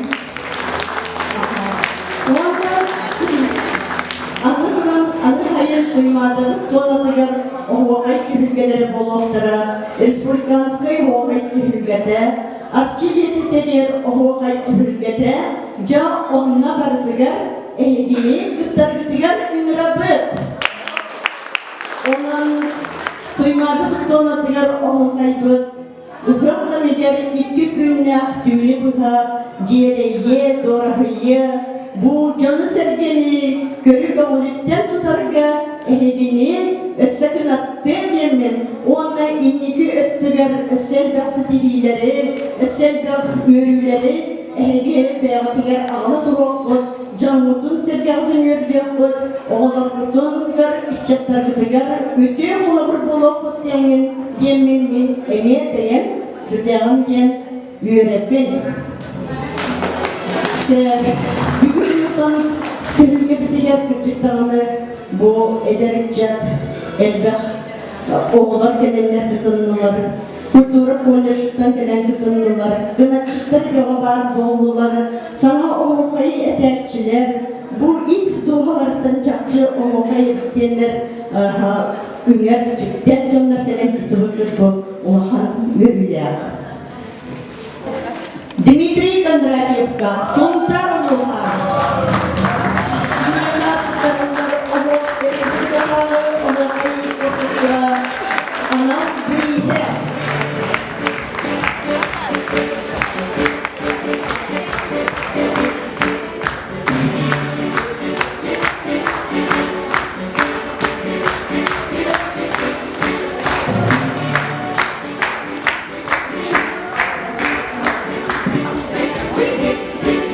anlatılan anı hayır duymadım donatıgar o vakay tühülgeleri boloğdara Respublikanskay hoğay tühülgede Artçı cediteler o vakay tühülgede ca onna barıdıgar ehgini gıttar ünrabıt onan duymadım donatıgar o vakay bıt Ugrak kamigar iki günne ahtüğünü buha ciğereye dorahıya bu canı sergeni körü kavulitten tutarga ehegini össekin attı demin ona inniki öttüger össelbah stilileri össelbah görüleri ehegini feyatiger ağlı durakot canmutun sergahını yördüyakot oğlakutun kar iççatlar gıtıgar ötüye kulabır bolakot dengin demin min emeye beyen süteyağın den yöretmen Bugün tühülge bitiler kırcıklarını bu ederikçe elbette oğullar gelenler tutanlılar, kultura kolleşten gelen tutanlılar, gınatçıklar yavalar doğulular, sana oğukayı ederikçiler, bu iç dualardan çakçı oğukayı bitenler, üniversiteler canlar gelen tutanlılar bu olahan yürüler. Dmitri Kondratyevka, Sontarluha. Она приедет.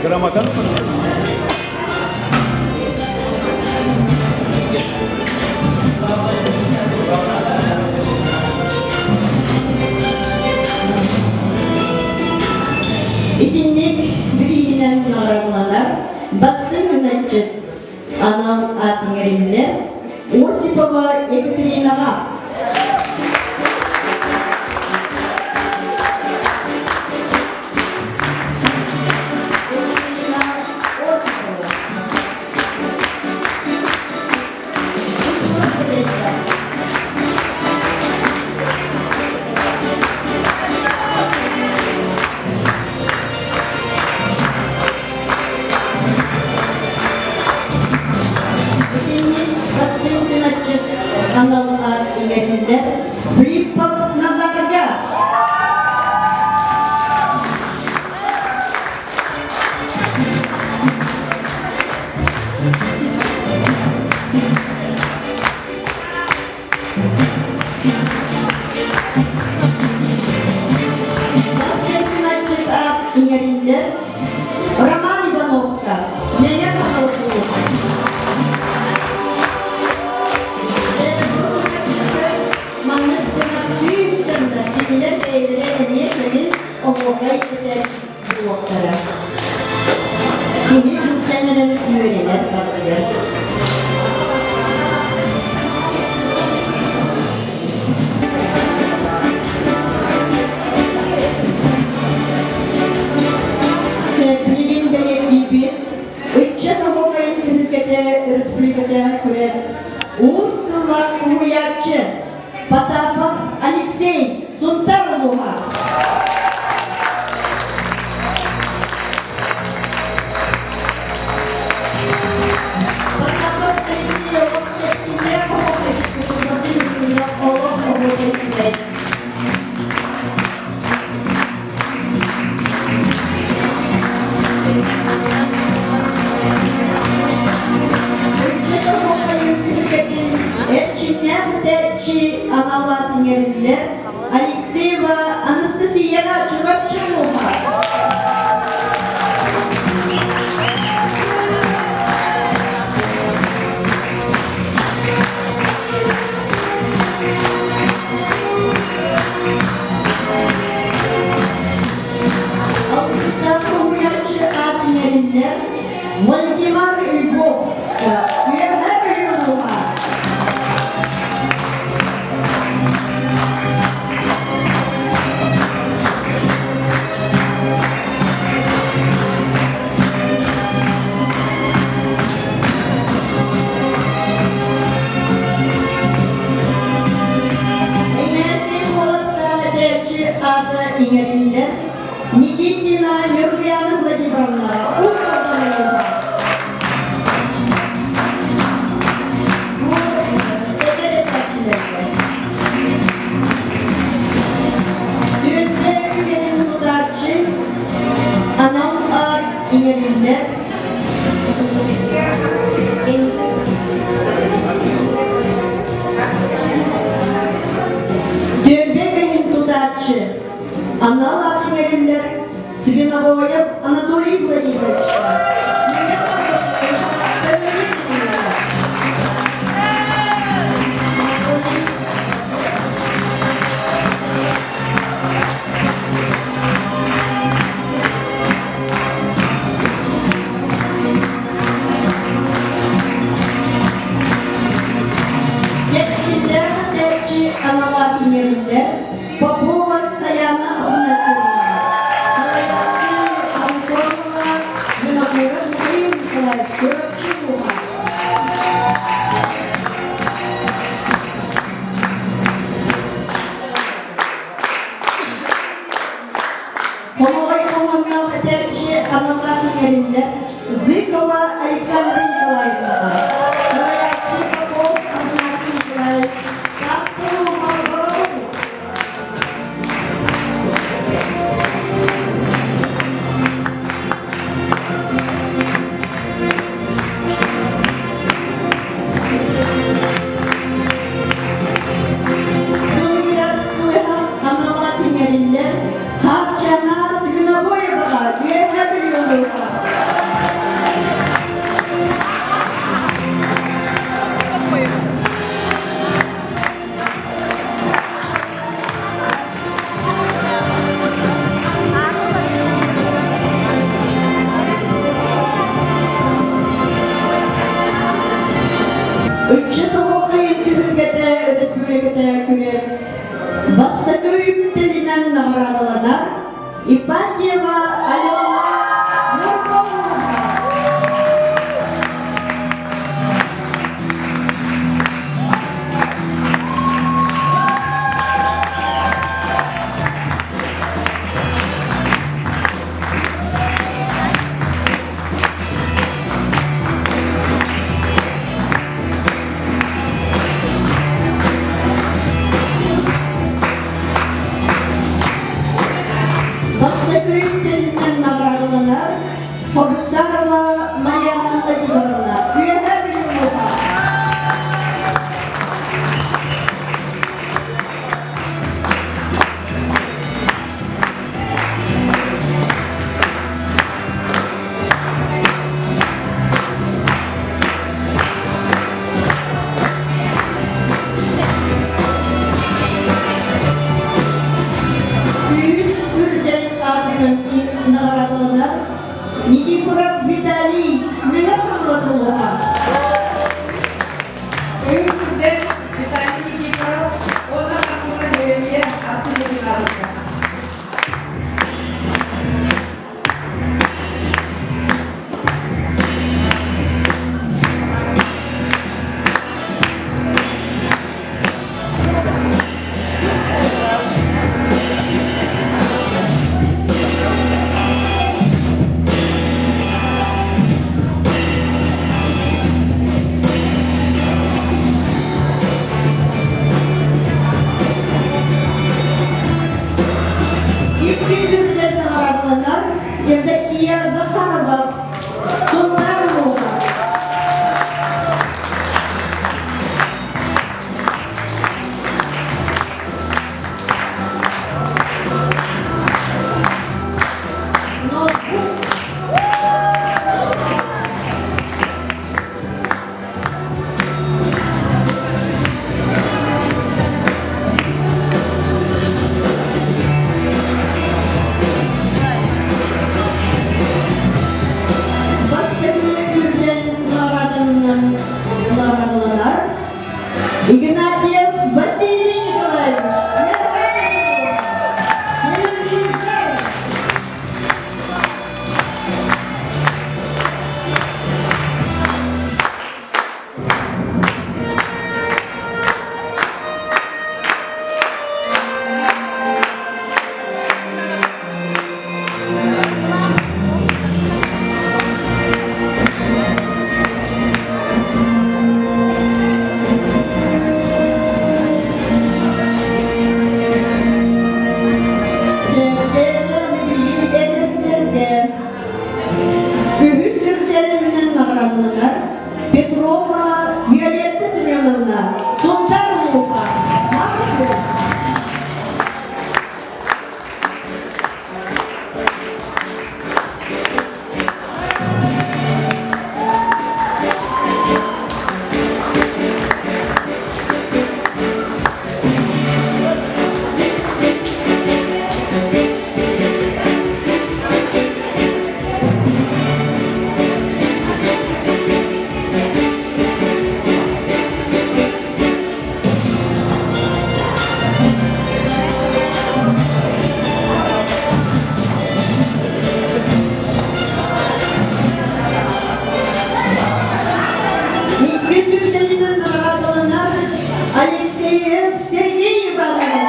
Grammaton. İtinlik biriyle naramlanar, bastın güneşçi anam atıngerinde, Osipova Ekaterina'na. oğukay eder oğuklara. Yeni sınıflarının üyeler bakıyor. Sevgilinin belirttiği Üççen oğukayın ülkede, Respublika'da kures. Uğuz kıllar Uğuyakçı, Patapap Alexey Suntaroğlu'na. Patapap Alexey Oğuz eskinde oğukayın ülkede, oğuk Etçi analatın yerinde Alexey ve Anastasiya Çırapçıoğlu'na. Alkışlar Uğuyakçı adın yerinde Valdemar Ülbov üyeler yoluna. Adı İngilizce, Nikitina Nurbiyan'ın da divanlara, Uğur'dan bu eder etkilerle. Düğünde üyenin mudarçı, anam ağır İngilizce, Ana Latinlerinden Sibina Boyab Anadolu'yu Vladimirovич'ler. Yeşiller tercih ana Latinlerinden Popova Sayana Abunası'na. Sayacı Antonova Yunakura Muhayim Kılay Çöpçüoğlu'na. Konovay Komonyav tercih ana Latinlerinden Zykova Aleksandra Nikolaevna. Sayacı Popov Abunası'na Kılay Çöpçüoğlu'na. Harcana Sibina Boyab'a üyeler yoluna. Üççe Doğukayın Tühürgede, Respublika'da küres. Basta köyüp denilen namaradalarına İpatieva Alona Yorkovna. Basta köyüp denilen namaradalarına Tobusarova Mariana'nın da gibarına üyeler yoluna. Yüz Gürden Bir sürülerine ağırlanlar, evdekiye Zaharova, Sundarova. Игнатьев Василий Николаевич. Petrova Violetta Semyonovna, Sundarova, Marko. Алексеев Сергей Иванович.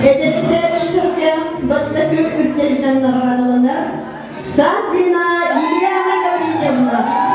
Edeninde çıkırken basıda köy ürünlerinden nağaralanlar. Sabrina Liliana Gabriel'na.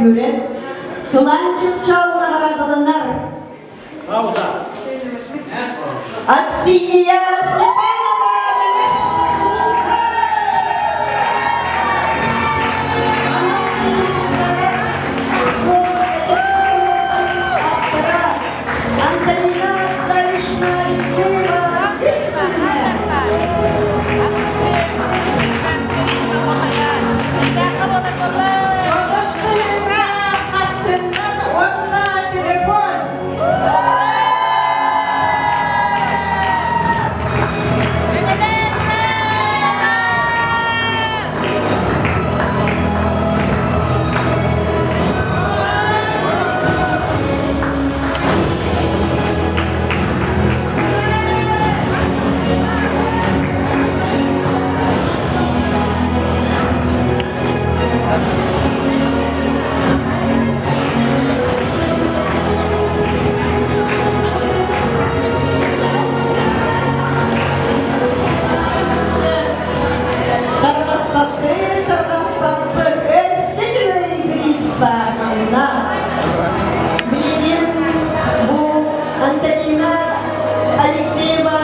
üres. Kılançık çalına aradılınlar. Bravo sağ. Aksiniya Stepanova Antonina Savishna Alexeyeva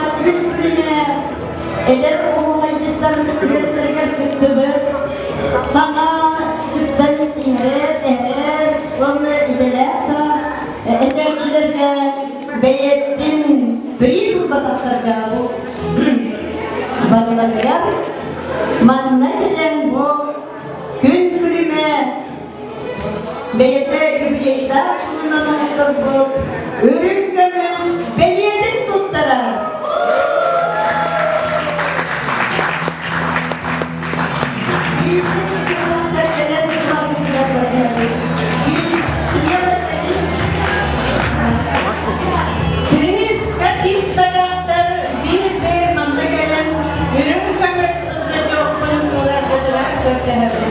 eder o hacıttan göstergen kıttıbı sana kıttan erer onu idelata ederçilerle beyettin priz bataklarga bu bakılaklar manna gelen bu gün külüme beyette kübiyekta sununan otur bu ürünkümüz beyetin tuttarar. Have